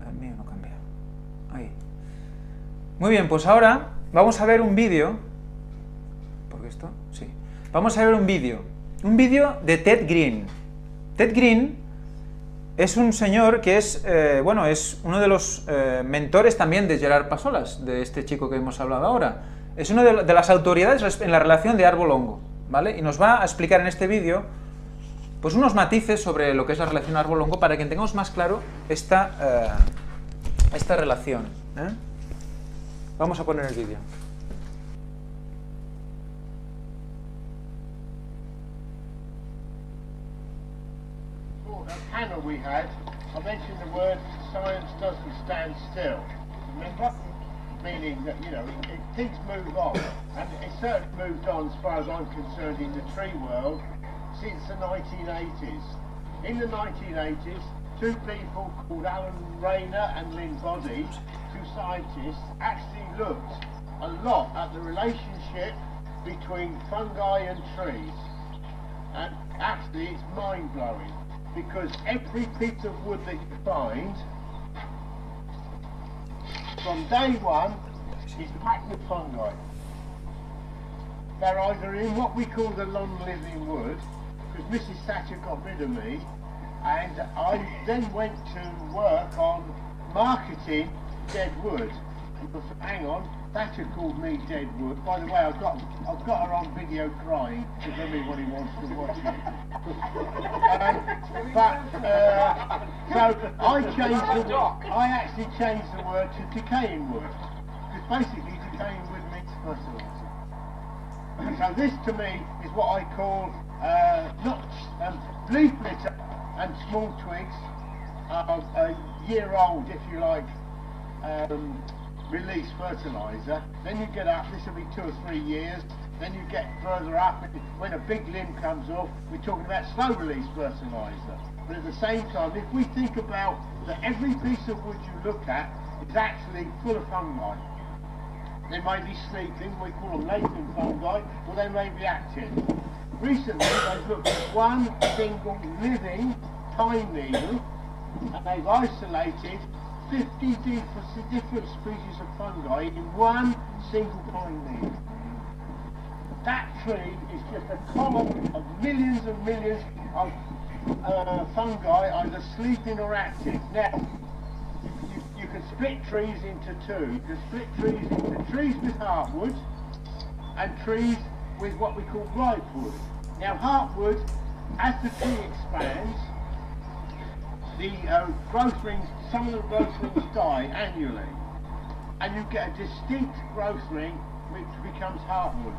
el mío no cambia. Ahí. Muy bien, pues ahora vamos a ver un vídeo. ¿Por qué esto? Sí. Vamos a ver un vídeo. Un vídeo de Ted Green. Ted Green es un señor que es, bueno, es uno de los mentores también de Gerard Pasolas, de este chico que hemos hablado ahora. Es una de las autoridades en la relación de árbol-hongo, ¿vale? Y nos va a explicar en este vídeo pues unos matices sobre lo que es la relación árbol-hongo para que tengamos más claro esta relación, ¿eh? Vamos a poner el vídeo. A panel we had, I mentioned the word science doesn't stand still. Remember? Meaning that, you know, things move on. And it certainly moved on as far as I'm concerned in the tree world since the 1980s. In the 1980s, two people called Alan Rayner and Lynn Boddy, two scientists, actually looked a lot at the relationship between fungi and trees. And actually it's mind-blowing, because every piece of wood that you find from day one is packed with fungi. They're either in what we call the long-living wood, because Mrs. Thatcher got rid of me, and I then went to work on marketing dead wood. Hang on, Thatcher called me dead wood. By the way, I've got her on video crying, if anybody wants to watch it. So I actually changed the word to decaying wood, because basically decaying wood means fertiliser. So this to me is what I call leaf litter and small twigs of a year old, if you like, release fertiliser. Then you get up, this will be 2 or 3 years, then you get further up, and when a big limb comes off, we're talking about slow release fertiliser. But at the same time, if we think about that every piece of wood you look at is actually full of fungi. They may be sleeping, we call them latent fungi, or they may be active. Recently they've looked at one single living pine needle, and they've isolated 50 different species of fungi in one single pine needle. That tree is just a column of millions and millions of fungi, either sleeping or active. Now, you can split trees into two. You can split trees into trees with heartwood and trees with what we call ripewood. Now, heartwood, as the tree expands, the growth rings, some of the growth rings die annually, and you get a distinct growth ring which becomes heartwood.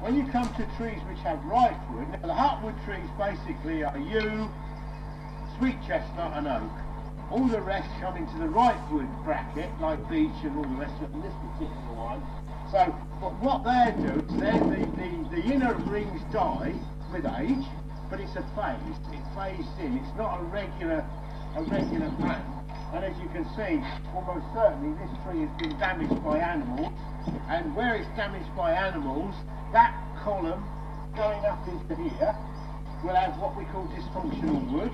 When you come to trees which have ripewood, now the heartwood trees basically are yew, sweet chestnut and oak. All the rest come into the ripewood bracket, like beech and all the rest of it, and this particular one. So, but what they're doing is the inner rings die with age, but it's a phase. It's phased in. It's not a regular plant. And as you can see, almost certainly this tree has been damaged by animals, and where it's damaged by animals, that column going up into here will have what we call dysfunctional wood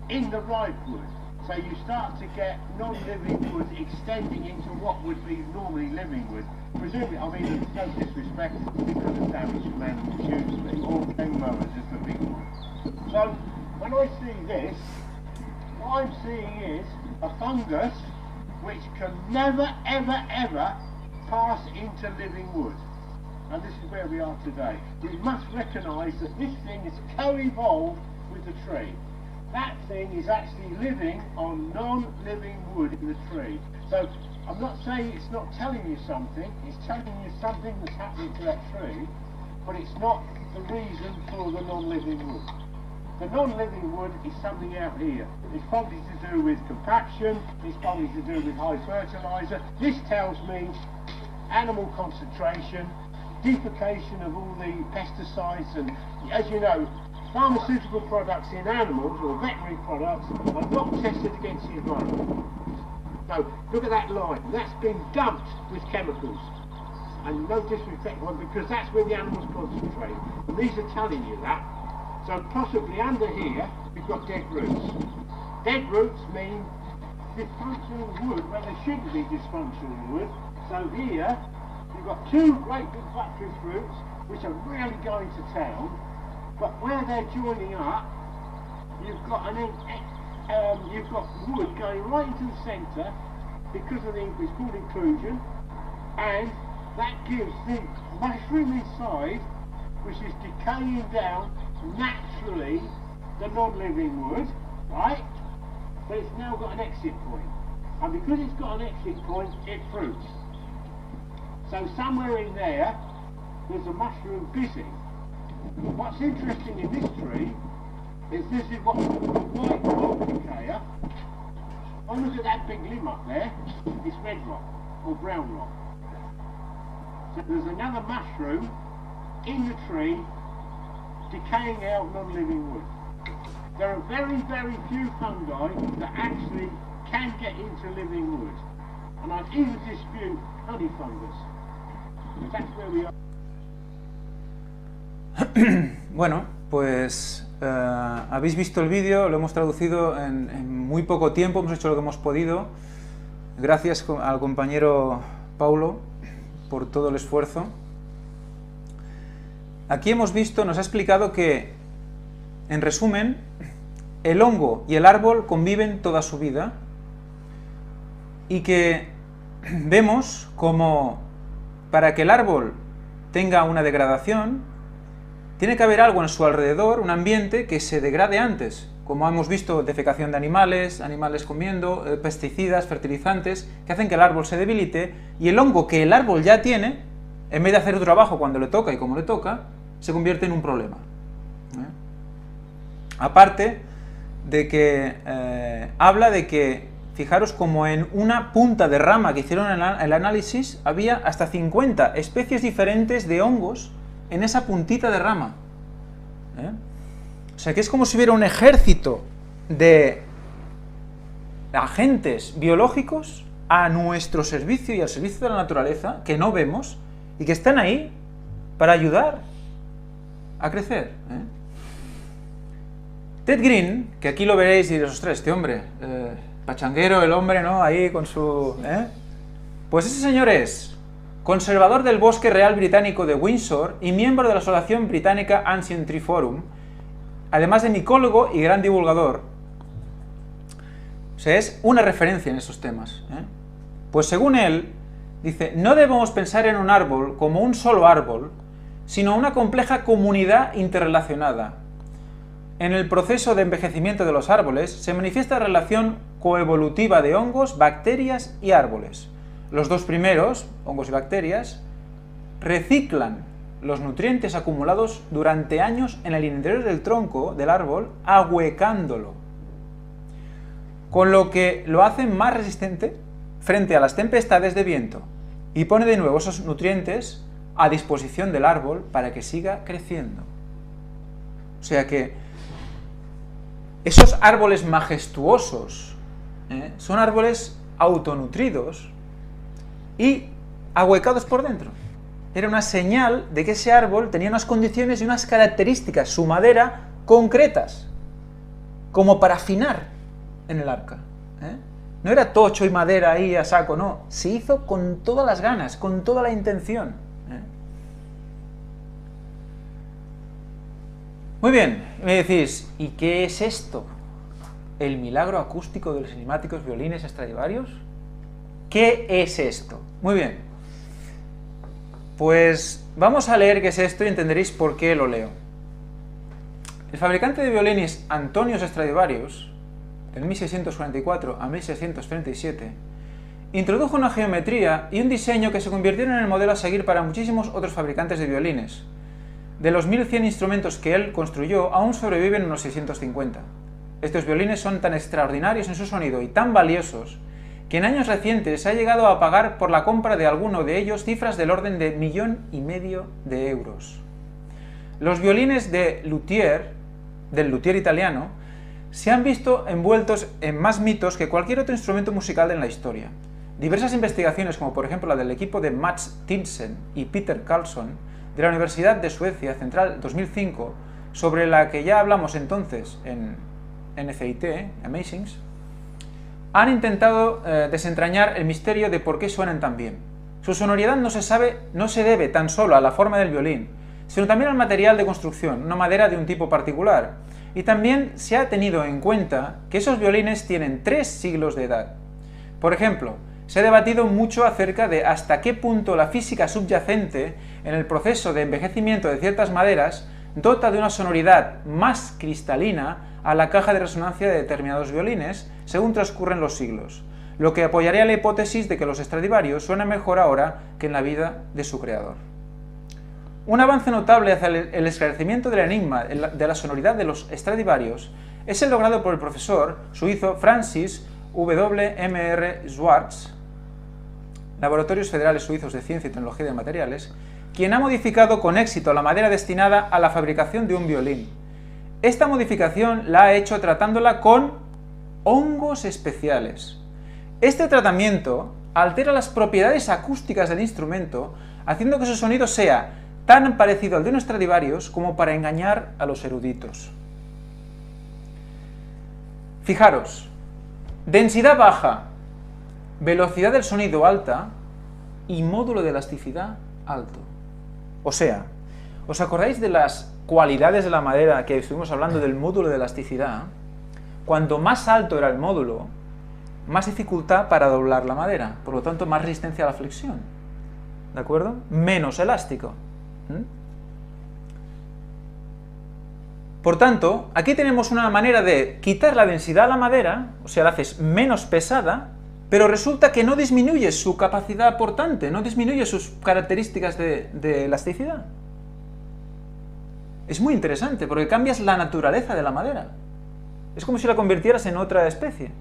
in the ripe wood. So you start to get non-living wood extending into what would be normally living wood. Presumably, I mean, it's no disrespect, because of damage from animals usually, or game mowers is the big one. So when I see this, what I'm seeing is a fungus which can never, ever, ever pass into living wood. And this is where we are today. We must recognise that this thing is co-evolved with the tree. That thing is actually living on non-living wood in the tree. So I'm not saying it's not telling you something, it's telling you something that's happening to that tree, but it's not the reason for the non-living wood. The non-living wood is something out here. It's probably to do with compaction, it's probably to do with high fertiliser. This tells me animal concentration, defecation of all the pesticides, and as you know, pharmaceutical products in animals or veterinary products are not tested against the environment. No, look at that line. That's been dumped with chemicals. And no disrespect, because that's where the animals concentrate. And these are telling you that. So possibly under here, we've got dead roots. Dead roots mean dysfunctional wood where there shouldn't be dysfunctional wood. So here, you've got two great big buttress roots which are really going to town. But where they're joining up, you've got wood going right into the centre because of it's called inclusion, and that gives the mushroom inside, which is decaying down naturally, the non-living wood, right? But it's now got an exit point, and because it's got an exit point, it fruits. So somewhere in there's a mushroom busy. What's interesting in this tree is this is what we call the white rock decayer. Oh, look at that big limb up there. It's red rock or brown rock. So there's another mushroom in the tree decaying out non-living wood. There are very, very few fungi that actually can get into living wood. And I'd even dispute honey fungus. But that's where we are. Bueno, pues habéis visto el vídeo, lo hemos traducido en muy poco tiempo, hemos hecho lo que hemos podido. Gracias al compañero Paulo por todo el esfuerzo. Aquí hemos visto, nos ha explicado que, en resumen, el hongo y el árbol conviven toda su vida y que vemos como para que el árbol tenga una degradación, tiene que haber algo en su alrededor, un ambiente que se degrade antes, como hemos visto, defecación de animales, animales comiendo, pesticidas, fertilizantes, que hacen que el árbol se debilite, y el hongo que el árbol ya tiene, en vez de hacer su trabajo cuando le toca y como le toca, se convierte en un problema. Aparte de que habla de que, fijaros como en una punta de rama que hicieron el análisis, había hasta 50 especies diferentes de hongos en esa puntita de rama. O sea que es como si hubiera un ejército de agentes biológicos a nuestro servicio y al servicio de la naturaleza, que no vemos, y que están ahí para ayudar a crecer. Ted Green, que aquí lo veréis y diréis, ostras, este hombre, pachanguero el hombre, ¿no? Ahí con su... Pues ese señor es conservador del Bosque Real Británico de Windsor y miembro de la Asociación Británica Ancient Tree Forum, además de micólogo y gran divulgador. O sea, es una referencia en esos temas. Pues según él, dice, no debemos pensar en un árbol como un solo árbol, sino una compleja comunidad interrelacionada. En el proceso de envejecimiento de los árboles se manifiesta la relación coevolutiva de hongos, bacterias y árboles. Los dos primeros, hongos y bacterias, reciclan los nutrientes acumulados durante años en el interior del tronco del árbol, ahuecándolo, con lo que lo hacen más resistente frente a las tempestades de viento y pone de nuevo esos nutrientes a disposición del árbol para que siga creciendo. O sea que esos árboles majestuosos son árboles autonutridos y ahuecados por dentro. Era una señal de que ese árbol tenía unas condiciones y unas características, su madera, concretas, como para afinar en el arca. No era tocho y madera ahí a saco, no. Se hizo con todas las ganas, con toda la intención. Muy bien, me decís, ¿y qué es esto? ¿El milagro acústico de los enigmáticos violines Stradivarius? ¿Qué es esto? Muy bien. Pues vamos a leer qué es esto y entenderéis por qué lo leo. El fabricante de violines Antonius Stradivarius, del 1644 a 1637, introdujo una geometría y un diseño que se convirtieron en el modelo a seguir para muchísimos otros fabricantes de violines. De los 1100 instrumentos que él construyó, aún sobreviven unos 650. Estos violines son tan extraordinarios en su sonido y tan valiosos que en años recientes se ha llegado a pagar por la compra de alguno de ellos cifras del orden de 1,5 millones de euros. Los violines del luthier italiano, se han visto envueltos en más mitos que cualquier otro instrumento musical en la historia. Diversas investigaciones, como por ejemplo la del equipo de Mats Tinsen y Peter Carlsson, de la Universidad de Suecia Central 2005, sobre la que ya hablamos entonces en NCIT, Amazings, han intentado desentrañar el misterio de por qué suenan tan bien. Su sonoridad no se debe tan solo a la forma del violín, sino también al material de construcción, una madera de un tipo particular, y también se ha tenido en cuenta que esos violines tienen 3 siglos de edad. Por ejemplo, se ha debatido mucho acerca de hasta qué punto la física subyacente en el proceso de envejecimiento de ciertas maderas dota de una sonoridad más cristalina a la caja de resonancia de determinados violines según transcurren los siglos, lo que apoyaría la hipótesis de que los Stradivarius suenan mejor ahora que en la vida de su creador. Un avance notable hacia el esclarecimiento del enigma de la sonoridad de los Stradivarius es el logrado por el profesor suizo Francis W.M.R. Schwarz, Laboratorios Federales Suizos de Ciencia y Tecnología de Materiales, quien ha modificado con éxito la madera destinada a la fabricación de un violín. Esta modificación la ha hecho tratándola con hongos especiales. Este tratamiento altera las propiedades acústicas del instrumento, haciendo que su sonido sea tan parecido al de un Stradivarius como para engañar a los eruditos. Fijaros, densidad baja, velocidad del sonido alta y módulo de elasticidad alto. O sea, ¿os acordáis de las cualidades de la madera que estuvimos hablando del módulo de elasticidad? Cuanto más alto era el módulo, más dificultad para doblar la madera, por lo tanto más resistencia a la flexión, ¿de acuerdo? Menos elástico. Por tanto, aquí tenemos una manera de quitar la densidad a la madera, o sea, la haces menos pesada, pero resulta que no disminuye su capacidad portante, no disminuye sus características de elasticidad. Es muy interesante, porque cambias la naturaleza de la madera. Es como si la convirtieras en otra especie.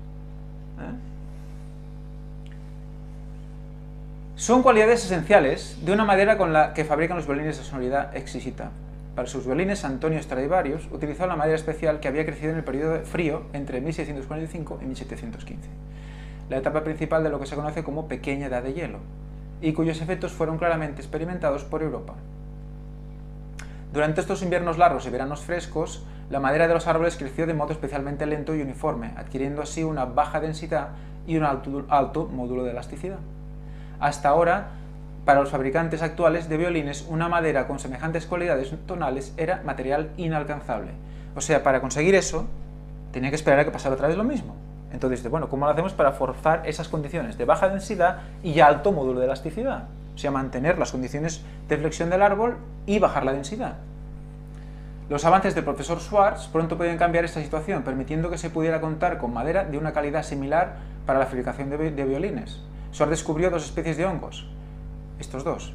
Son cualidades esenciales de una madera con la que fabrican los violines de sonoridad exquisita. Para sus violines, Antonio Stradivarius utilizó la madera especial que había crecido en el periodo frío entre 1645 y 1715, la etapa principal de lo que se conoce como pequeña edad de hielo, y cuyos efectos fueron claramente experimentados por Europa. Durante estos inviernos largos y veranos frescos, la madera de los árboles creció de modo especialmente lento y uniforme, adquiriendo así una baja densidad y un alto módulo de elasticidad. Hasta ahora, para los fabricantes actuales de violines, una madera con semejantes cualidades tonales era material inalcanzable. O sea, para conseguir eso, tenía que esperar a que pasara otra vez lo mismo. Entonces, bueno, ¿cómo lo hacemos para forzar esas condiciones de baja densidad y alto módulo de elasticidad? O sea, mantener las condiciones de flexión del árbol y bajar la densidad. Los avances del profesor Schwarz pronto podían cambiar esta situación, permitiendo que se pudiera contar con madera de una calidad similar para la fabricación de violines. Schwarz descubrió 2 especies de hongos, estos dos,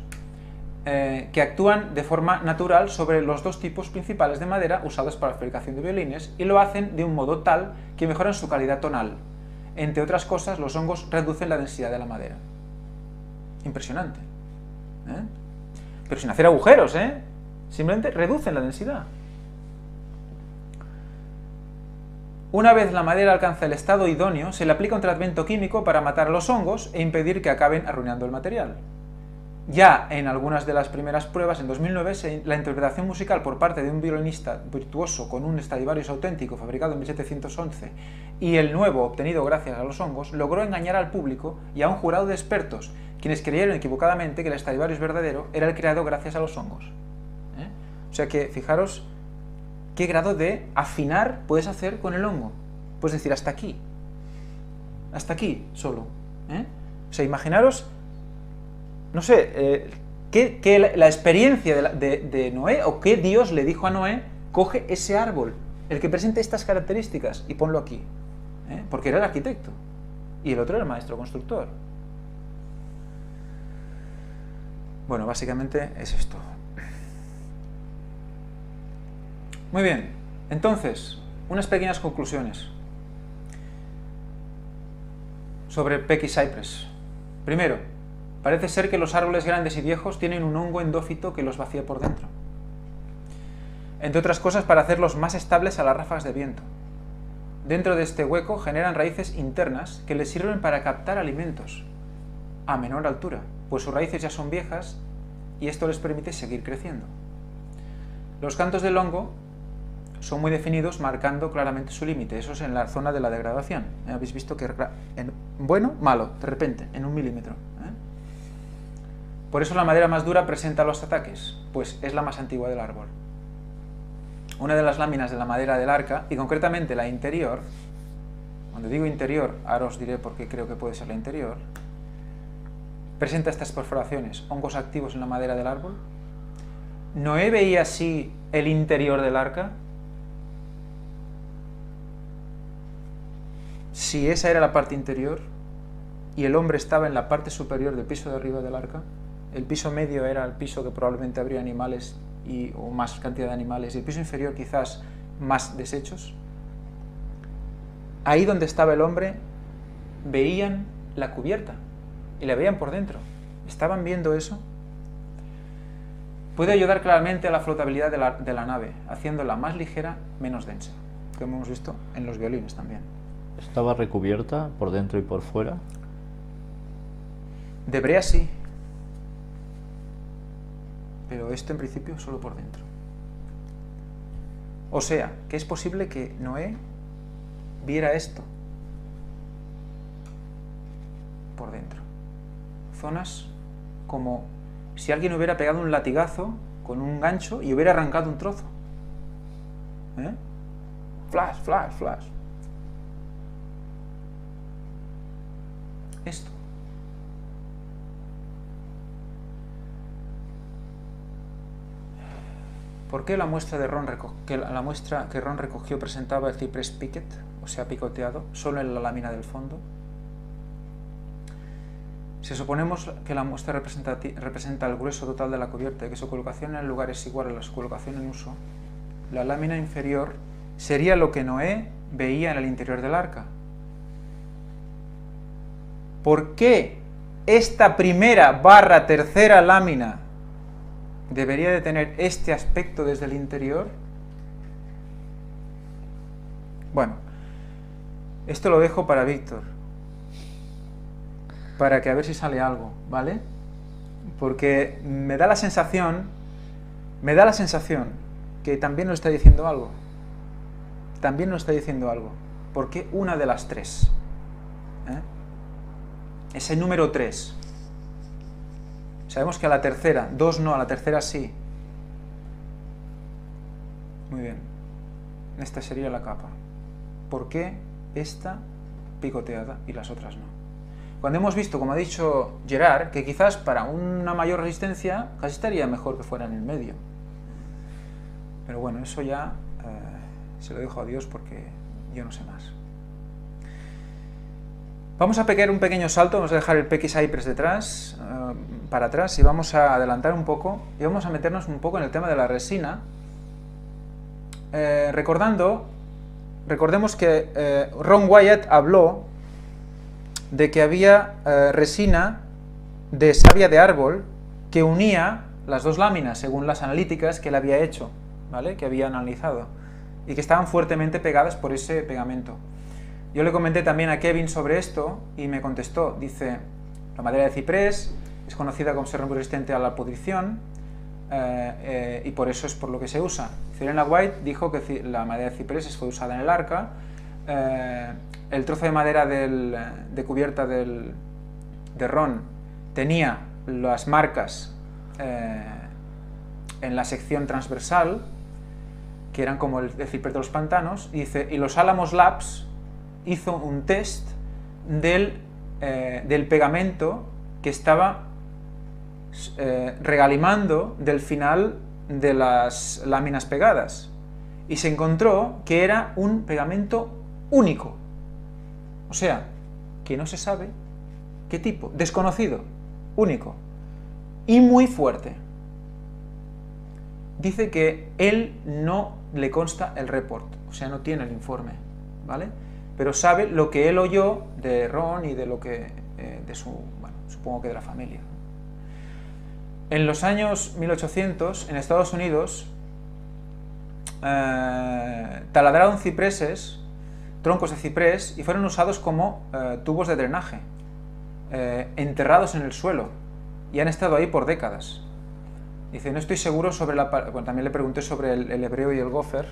que actúan de forma natural sobre los 2 tipos principales de madera usados para la fabricación de violines y lo hacen de un modo tal que mejoran su calidad tonal. Entre otras cosas, los hongos reducen la densidad de la madera. Impresionante. Pero sin hacer agujeros, ¿eh? Simplemente reducen la densidad. Una vez la madera alcanza el estado idóneo, se le aplica un tratamiento químico para matar a los hongos e impedir que acaben arruinando el material. Ya en algunas de las primeras pruebas, en 2009, la interpretación musical por parte de un violinista virtuoso con un Stradivarius auténtico fabricado en 1711 y el nuevo obtenido gracias a los hongos logró engañar al público y a un jurado de expertos, quienes creyeron equivocadamente que el Stradivarius verdadero era el creado gracias a los hongos. O sea que, fijaros qué grado de afinar puedes hacer con el hongo. Puedes decir hasta aquí solo. O sea, imaginaros, no sé, que la experiencia de Noé, o que Dios le dijo a Noé: coge ese árbol, el que presente estas características, y ponlo aquí. Porque era el arquitecto, y el otro era el maestro constructor. Bueno, básicamente es esto. Muy bien, entonces, unas pequeñas conclusiones sobre Pecky's Cypress. Primero, parece ser que los árboles grandes y viejos tienen un hongo endófito que los vacía por dentro. Entre otras cosas, para hacerlos más estables a las ráfagas de viento. Dentro de este hueco generan raíces internas que les sirven para captar alimentos a menor altura, pues sus raíces ya son viejas y esto les permite seguir creciendo. Los cantos del hongo son muy definidos, marcando claramente su límite. Eso es en la zona de la degradación. Habéis visto que bueno, malo, de repente, en 1 milímetro. Por eso la madera más dura presenta los ataques, pues es la más antigua del árbol. Una de las láminas de la madera del arca, y concretamente la interior, cuando digo interior, ahora os diré por qué creo que puede ser la interior, presenta estas perforaciones, hongos activos en la madera del árbol. ¿Noé veía así el interior del arca? Si esa era la parte interior y el hombre estaba en la parte superior del piso de arriba del arca, el piso medio era el piso que probablemente habría animales o más cantidad de animales, y el piso inferior quizás más desechos. Ahí donde estaba el hombre veían la cubierta y la veían por dentro. ¿Estaban viendo eso? Puede ayudar claramente a la flotabilidad de la nave, haciéndola más ligera, menos densa, como hemos visto en los violines también. ¿Estaba recubierta por dentro y por fuera? De brea sí, pero esto en principio solo por dentro. O sea, que es posible que Noé viera esto por dentro. Zonas como si alguien hubiera pegado un latigazo con un gancho y hubiera arrancado un trozo. Flash, flash, flash. Esto. ¿Por qué la muestra que Ron recogió presentaba el ciprés picket, o sea, picoteado, solo en la lámina del fondo? Si suponemos que la muestra representa el grueso total de la cubierta y que su colocación en el lugar es igual a su colocación en uso, la lámina inferior sería lo que Noé veía en el interior del arca. ¿Por qué esta tercera lámina debería de tener este aspecto desde el interior? Bueno, esto lo dejo para Víctor, para que a ver si sale algo, ¿vale? Porque me da la sensación que también nos está diciendo algo. También nos está diciendo algo. ¿Por qué una de las tres? Ese número 3. Sabemos que a la tercera, 2 no, a la tercera sí. Muy bien. Esta sería la capa. ¿Por qué esta picoteada y las otras no? Cuando hemos visto, como ha dicho Gerard, que quizás para una mayor resistencia casi estaría mejor que fuera en el medio. Pero bueno, eso ya se lo dejo a Dios porque yo no sé más. Vamos a pegar un pequeño salto, vamos a dejar el Pecky's Cypress detrás, para atrás, y vamos a adelantar un poco y vamos a meternos un poco en el tema de la resina. Recordemos que Ron Wyatt habló de que había resina de savia de árbol que unía las dos láminas según las analíticas que él había hecho, ¿vale? Que había analizado. y que estaban fuertemente pegadas por ese pegamento. Yo le comenté también a Kevin sobre esto y me contestó, dice, la madera de ciprés es conocida como ser muy resistente a la pudrición y por eso es por lo que se usa. Elena White dijo que la madera de ciprés fue usada en el arca. El trozo de madera de cubierta de Ron tenía las marcas en la sección transversal, que eran como el ciprés de los pantanos, y dice, y los Alamos Labs hizo un test del pegamento que estaba regalimando del final de las láminas pegadas, y se encontró que era un pegamento único, o sea, que no se sabe qué tipo, desconocido, único y muy fuerte. Dice que él no le consta el report, o sea, no tiene el informe, ¿vale? Pero sabe lo que él oyó de Ron y de lo que de su, bueno, supongo que de la familia. En los años 1800, en Estados Unidos, taladraron cipreses, troncos de ciprés, y fueron usados como tubos de drenaje, enterrados en el suelo, y han estado ahí por décadas. Dice, no estoy seguro sobre la... Bueno, también le pregunté sobre el hebreo y el gofer,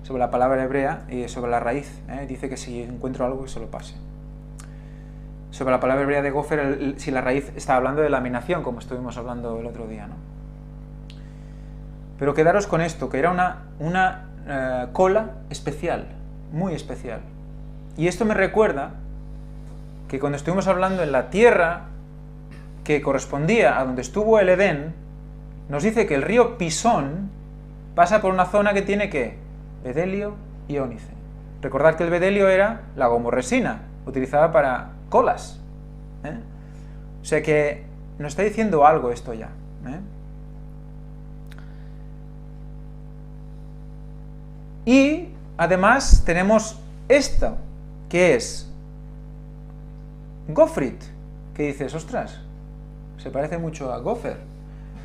sobre la palabra hebrea y sobre la raíz. Dice que si encuentro algo que se lo pase. Sobre la palabra hebrea de gofer, si la raíz está hablando de laminación, como estuvimos hablando el otro día, ¿no? Pero quedaros con esto, que era una cola especial, muy especial. Y esto me recuerda que cuando estuvimos hablando en la tierra que correspondía a donde estuvo el Edén, nos dice que el río Pisón pasa por una zona que tiene ¿qué? Bedelio y ónice. Recordad que el bedelio era la gomoresina, utilizada para colas. O sea que nos está diciendo algo esto ya. Y además tenemos esto, que es gofrit, que dices, ostras, se parece mucho a gofer.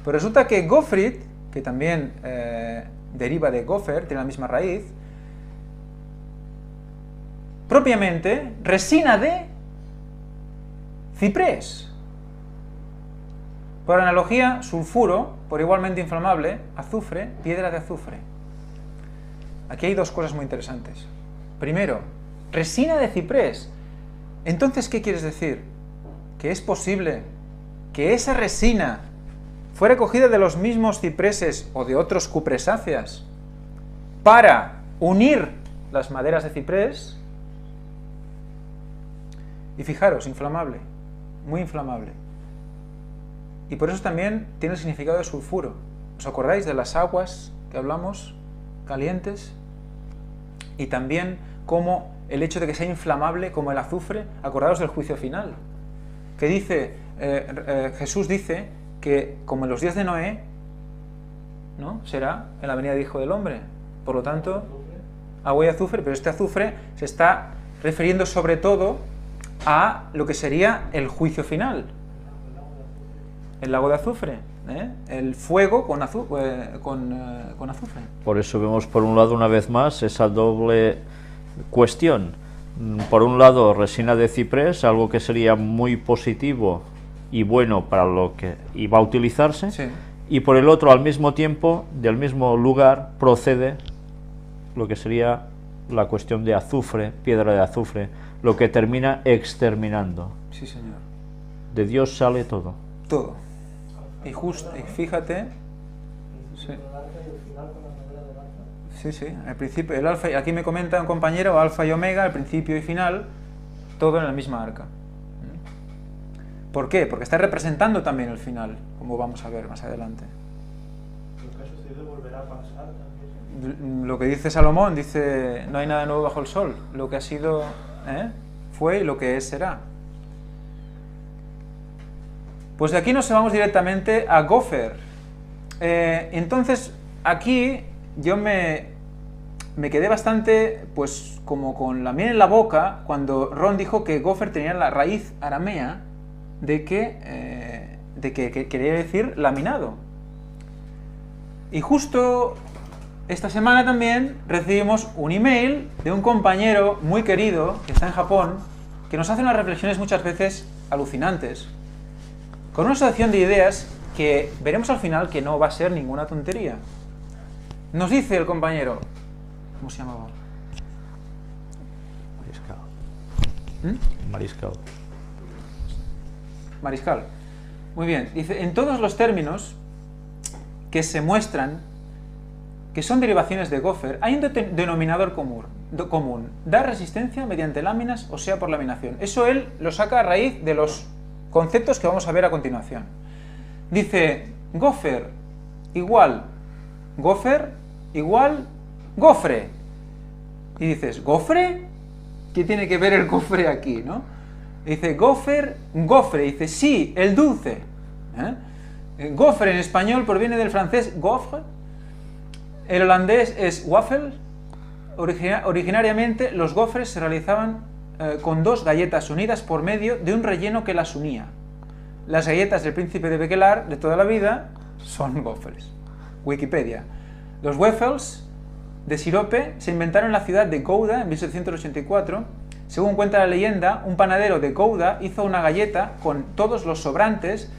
Pero resulta que gofrit, que también deriva de gofer, tiene la misma raíz, propiamente resina de ciprés. Por analogía, sulfuro, por igualmente inflamable, azufre, piedra de azufre. Aquí hay dos cosas muy interesantes. Primero, resina de ciprés. Entonces, ¿qué quieres decir? Que es posible que esa resina fuera cogida de los mismos cipreses o de otros cupresáceas para unir las maderas de ciprés. Y fijaros, inflamable, muy inflamable. Y por eso también tiene el significado de sulfuro. ¿Os acordáis de las aguas que hablamos, calientes? Y también como el hecho de que sea inflamable como el azufre, acordaos del juicio final, que dice, Jesús dice que como en los días de Noé, ¿no? Será en la venida del Hijo del Hombre. Por lo tanto, agua y azufre, pero este azufre se está refiriendo sobre todo a lo que sería el juicio final. El lago de azufre, el fuego con azufre. Por eso vemos por un lado una vez más esa doble cuestión. Por un lado resina de ciprés, algo que sería muy positivo y bueno para lo que iba a utilizarse, sí. Y por el otro al mismo tiempo, del mismo lugar, procede lo que sería la cuestión de azufre, piedra de azufre, lo que termina exterminando. Sí, señor. De Dios sale todo. Todo. Y justo, y fíjate, sí. Sí, sí, al principio, el alfa, aquí me comenta un compañero, alfa y omega, el principio y final, todo en la misma arca. ¿Por qué? Porque está representando también el final, como vamos a ver más adelante. Lo que ha sucedido volverá a pasar también. Lo que dice Salomón, dice, no hay nada nuevo bajo el sol, lo que ha sido, fue y lo que es será. Pues de aquí nos vamos directamente a gofer. Entonces, aquí yo me quedé bastante, pues, como con la miel en la boca, cuando Ron dijo que gofer tenía la raíz aramea de que quería decir laminado. Y justo esta semana también recibimos un email de un compañero muy querido que está en Japón, que nos hace unas reflexiones muchas veces alucinantes, con una asociación de ideas que veremos al final que no va a ser ninguna tontería. Nos dice el compañero, ¿cómo se llamaba? Mariscal. Mariscal. Muy bien. Dice, en todos los términos que se muestran que son derivaciones de Gopher, hay un denominador común. Dar resistencia mediante láminas, o sea, por laminación. Eso él lo saca a raíz de los conceptos que vamos a ver a continuación. Dice, Gopher igual Gopher igual gofre. Y dices, ¿gofre? ¿Qué tiene que ver el gofre aquí, no? Y dice, Gopher, gofre. Y dice, sí, el dulce. Gofre en español proviene del francés gaufre. El holandés es waffle. Originariamente los gofres se realizaban con dos galletas unidas por medio de un relleno que las unía. Las galletas del príncipe de Bekelar de toda la vida son gofres. Wikipedia. Los waffles de sirope se inventaron en la ciudad de Gouda en 1784. Según cuenta la leyenda, un panadero de Gouda hizo una galleta con todos los sobrantes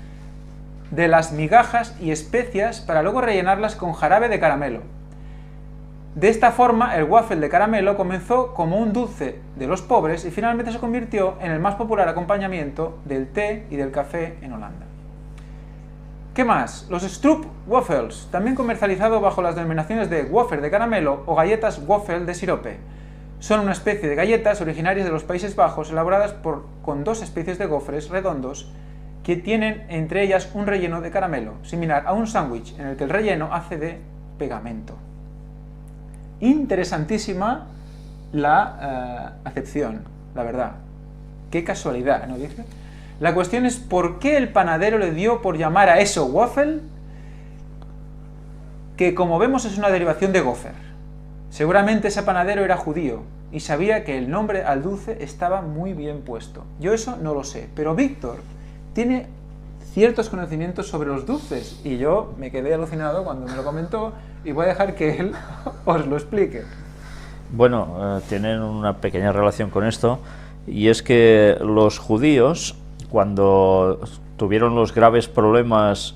de las migajas y especias para luego rellenarlas con jarabe de caramelo. De esta forma, el waffle de caramelo comenzó como un dulce de los pobres y finalmente se convirtió en el más popular acompañamiento del té y del café en Holanda. ¿Qué más? Los stroopwafels, también comercializados bajo las denominaciones de wafer de caramelo o galletas waffle de sirope. Son una especie de galletas originarias de los Países Bajos elaboradas con dos especies de gofres redondos que tienen entre ellas un relleno de caramelo, similar a un sándwich en el que el relleno hace de pegamento. Interesantísima la acepción, la verdad. Qué casualidad, ¿no dice? La cuestión es ¿por qué el panadero le dio por llamar a eso waffle? Que como vemos es una derivación de gopher. Seguramente ese panadero era judío y sabía que el nombre al dulce estaba muy bien puesto. Yo eso no lo sé, pero Víctor tiene ciertos conocimientos sobre los dulces y yo me quedé alucinado cuando me lo comentó y voy a dejar que él os lo explique. Bueno, tienen una pequeña relación con esto, y es que los judíos, cuando tuvieron los graves problemas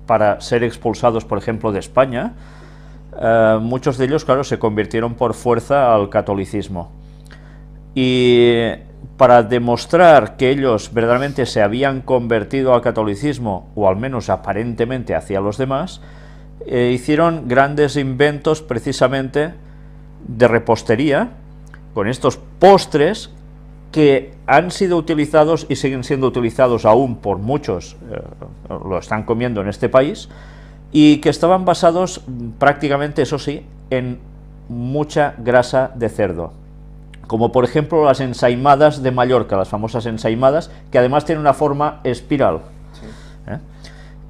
para ser expulsados, por ejemplo, de España, muchos de ellos, claro, se convirtieron por fuerza al catolicismo. Y para demostrar que ellos verdaderamente se habían convertido al catolicismo, o al menos aparentemente hacia los demás, hicieron grandes inventos precisamente de repostería, con estos postres que han sido utilizados y siguen siendo utilizados aún por muchos, lo están comiendo en este país, y que estaban basados prácticamente, eso sí, en mucha grasa de cerdo. Como por ejemplo las ensaimadas de Mallorca, las famosas ensaimadas, que además tienen una forma espiral. Sí.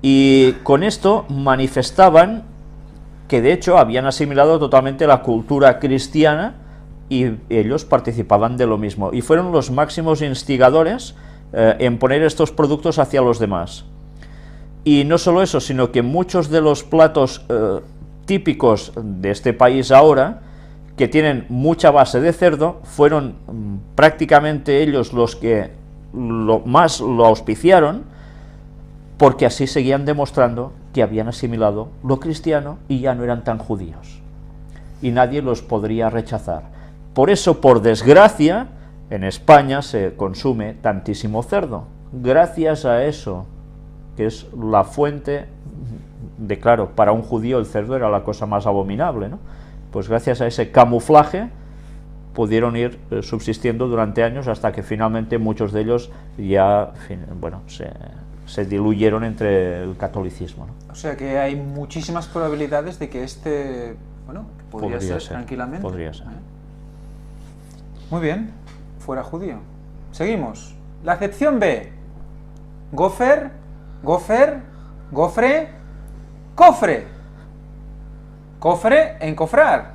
Y con esto manifestaban que de hecho habían asimilado totalmente la cultura cristiana y ellos participaban de lo mismo. Y fueron los máximos instigadores en poner estos productos hacia los demás. Y no solo eso, sino que muchos de los platos típicos de este país ahora, que tienen mucha base de cerdo, fueron prácticamente ellos los que más lo auspiciaron, porque así seguían demostrando que habían asimilado lo cristiano y ya no eran tan judíos. Y nadie los podría rechazar. Por eso, por desgracia, en España se consume tantísimo cerdo. Gracias a eso, que es la fuente de, claro, para un judío el cerdo era la cosa más abominable, ¿no? Pues gracias a ese camuflaje pudieron ir subsistiendo durante años hasta que finalmente muchos de ellos ya, bueno, se diluyeron entre el catolicismo, ¿no? O sea que hay muchísimas probabilidades de que bueno, podría ser tranquilamente. Podría ser. Muy bien, fuera judío. Seguimos. La acepción B. Gofer, gofer, gofre, cofre. Cofre, encofrar.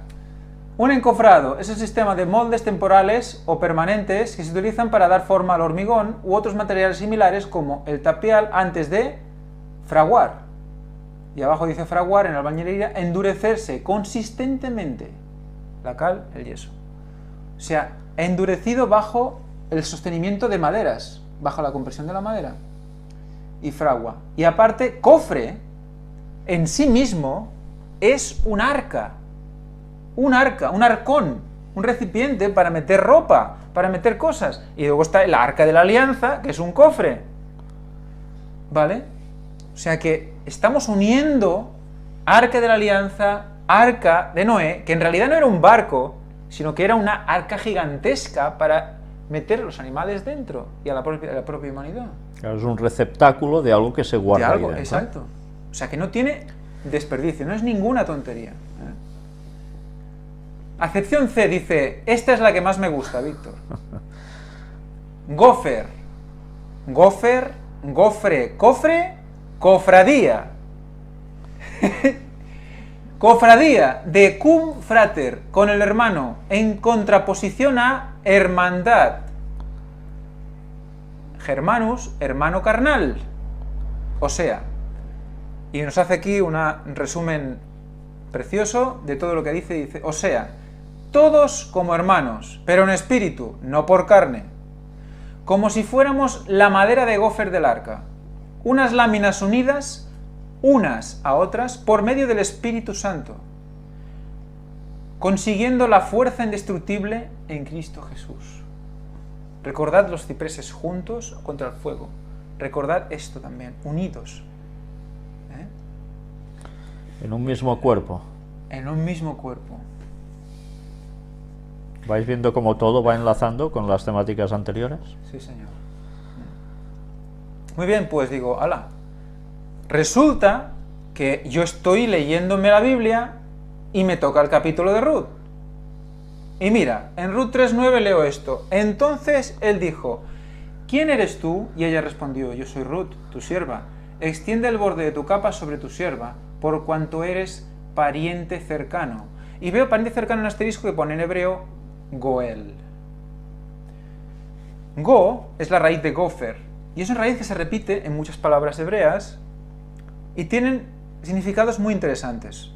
Un encofrado es el sistema de moldes temporales o permanentes que se utilizan para dar forma al hormigón u otros materiales similares como el tapial antes de fraguar. y abajo dice fraguar, en albañilería, endurecerse consistentemente. La cal, el yeso. O sea, endurecido bajo el sostenimiento de maderas, bajo la compresión de la madera. Y fragua. Y aparte, cofre, en sí mismo, es un arca, un arcón, un recipiente para meter ropa, para meter cosas. Y luego está el arca de la alianza, que es un cofre. ¿Vale? O sea que estamos uniendo arca de la alianza, arca de Noé, que en realidad no era un barco, sino que era una arca gigantesca para meter los animales dentro y a la propia humanidad. Claro, es un receptáculo de algo que se guarda de algo, ahí dentro. Exacto. O sea que no tiene desperdicio, no es ninguna tontería. Acepción C dice, esta es la que más me gusta, Víctor. Gofer, gofre, cofre, cofradía. Cofradía de cum frater, con el hermano, en contraposición a hermandad. Germanus, hermano carnal. O sea, y nos hace aquí un resumen precioso de todo lo que dice, o sea, todos como hermanos, pero en espíritu, no por carne, como si fuéramos la madera de gofer del arca, unas láminas unidas unas a otras por medio del Espíritu Santo, consiguiendo la fuerza indestructible en Cristo Jesús. Recordad los cipreses juntos contra el fuego. Recordad esto también, unidos. En un mismo cuerpo. En un mismo cuerpo. ¿Vais viendo cómo todo va enlazando con las temáticas anteriores? Sí, señor. Muy bien, pues digo, ala. Resulta que yo estoy leyéndome la Biblia y me toca el capítulo de Ruth. Y mira, en Ruth 3:9 leo esto. Entonces él dijo, ¿quién eres tú? Y ella respondió, yo soy Ruth, tu sierva. Extiende el borde de tu capa sobre tu sierva, por cuanto eres pariente cercano. Y veo pariente cercano en asterisco que pone en hebreo Goel. Go es la raíz de gofer, y es una raíz que se repite en muchas palabras hebreas, y tienen significados muy interesantes.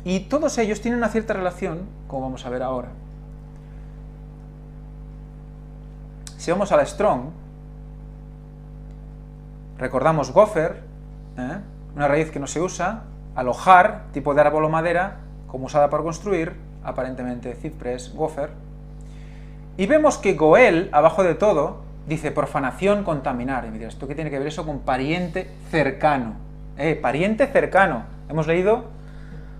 Y todos ellos tienen una cierta relación, como vamos a ver ahora. Si vamos a la Strong, recordamos gofer, una raíz que no se usa, alojar, tipo de árbol o madera, como usada para construir, aparentemente ciprés, gofer. Y vemos que Goel, abajo de todo, dice profanación, contaminar. Y me dirás, ¿esto qué tiene que ver eso con pariente cercano? Pariente cercano. Hemos leído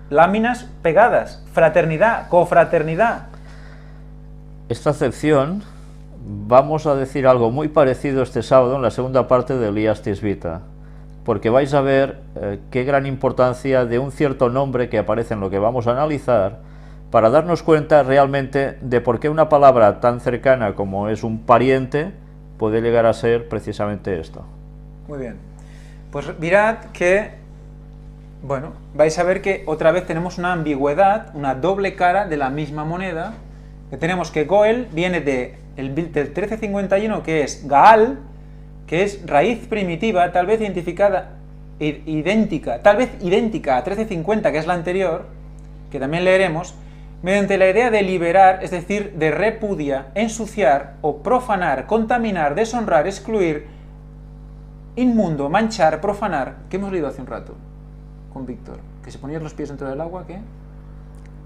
láminas pegadas, fraternidad, cofraternidad. Esta acepción, vamos a decir algo muy parecido este sábado en la segunda parte de Elías Tisbita, porque vais a ver qué gran importancia de un cierto nombre que aparece en lo que vamos a analizar, para darnos cuenta realmente de por qué una palabra tan cercana como es un pariente puede llegar a ser precisamente esto. Muy bien. Pues mirad que, bueno, vais a ver que otra vez tenemos una ambigüedad, una doble cara de la misma moneda, que tenemos que Goel viene del 1351, que es Gaal, que es raíz primitiva, tal vez idéntica a 1350, que es la anterior, que también leeremos, mediante la idea de liberar, es decir, de repudiar, ensuciar o profanar, contaminar, deshonrar, excluir, inmundo, manchar, profanar, que hemos leído hace un rato con Víctor, que si ponías los pies dentro del agua, ¿qué?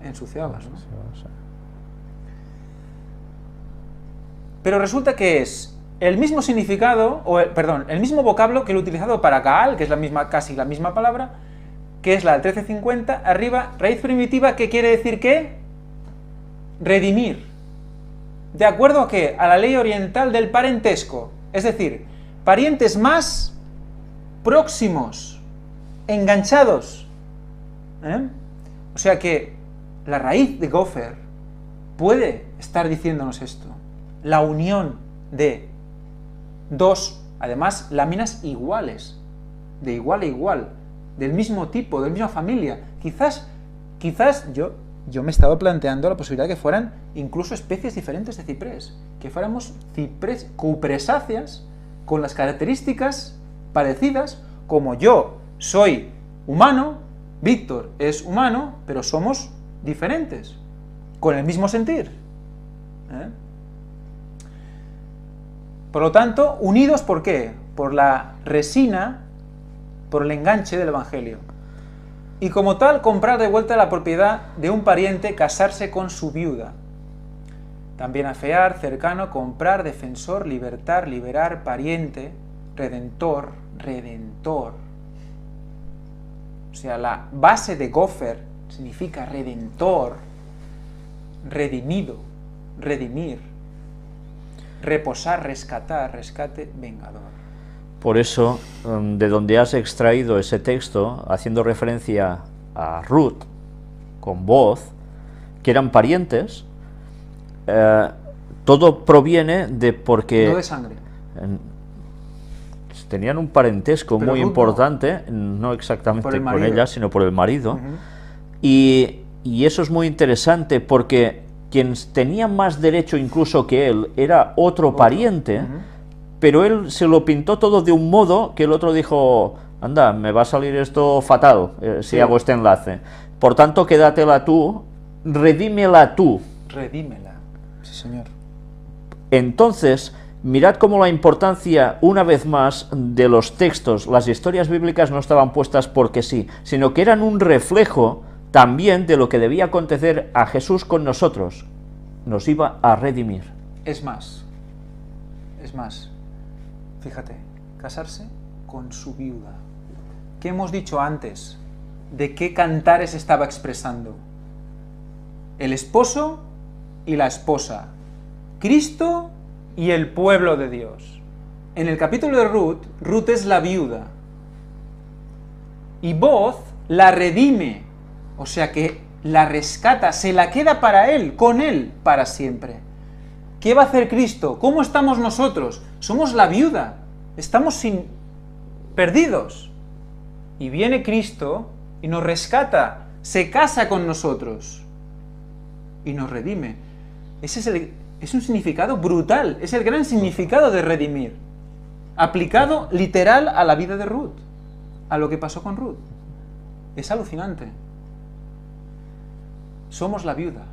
Ensuciabas, ¿no? Pero resulta que es el mismo significado, el mismo vocablo que el utilizado para Gaal, que es casi la misma palabra, que es la del 1350, arriba, raíz primitiva, que quiere decir ¿qué? Redimir. ¿De acuerdo a qué? A la ley oriental del parentesco, es decir, parientes más próximos, enganchados. O sea que la raíz de gofer puede estar diciéndonos esto. La unión de dos, además, láminas iguales, de igual a igual, del mismo tipo, de la misma familia. Quizás yo me estaba planteando la posibilidad de que fueran incluso especies diferentes de ciprés, que fuéramos cupresáceas, con las características parecidas, como yo soy humano, Víctor es humano, pero somos diferentes, con el mismo sentir. Por lo tanto, unidos, ¿por qué? Por la resina, por el enganche del Evangelio. Y como tal, comprar de vuelta la propiedad de un pariente, casarse con su viuda. También afear, cercano, comprar, defensor, libertar, liberar, pariente, redentor, redentor. O sea, la base de Gopher significa redentor, redimido, redimir, reposar, rescatar, rescate, vengador. Por eso, de donde has extraído ese texto, haciendo referencia a Ruth, con Boaz, que eran parientes, todo proviene de porque... No de sangre. Tenían un parentesco Pero muy Ruth importante, no exactamente Por el con marido. ella, sino por el marido. Y eso es muy interesante porque quien tenía más derecho incluso que él era otro pariente, pero él se lo pintó todo de un modo que el otro dijo, anda, me va a salir esto fatal si hago este enlace. Por tanto, quédatela tú, redímela tú. Redímela. Sí, señor. Entonces, mirad cómo la importancia, una vez más, de los textos, las historias bíblicas no estaban puestas porque sí, sino que eran un reflejo también de lo que debía acontecer a Jesús con nosotros. Nos iba a redimir. Es más, fíjate, casarse con su viuda. ¿Qué hemos dicho antes? ¿De qué cantares estaba expresando? El esposo y la esposa, Cristo y el pueblo de Dios. En el capítulo de Ruth, Ruth es la viuda. Y Boaz la redime, o sea que la rescata, se la queda para él, con él, para siempre. ¿Qué va a hacer Cristo? ¿Cómo estamos nosotros? Somos la viuda, estamos perdidos. Y viene Cristo y nos rescata, se casa con nosotros y nos redime. Ese es un significado brutal, es el gran significado de redimir, aplicado literal a la vida de Ruth, a lo que pasó con Ruth. Es alucinante. Somos la viuda.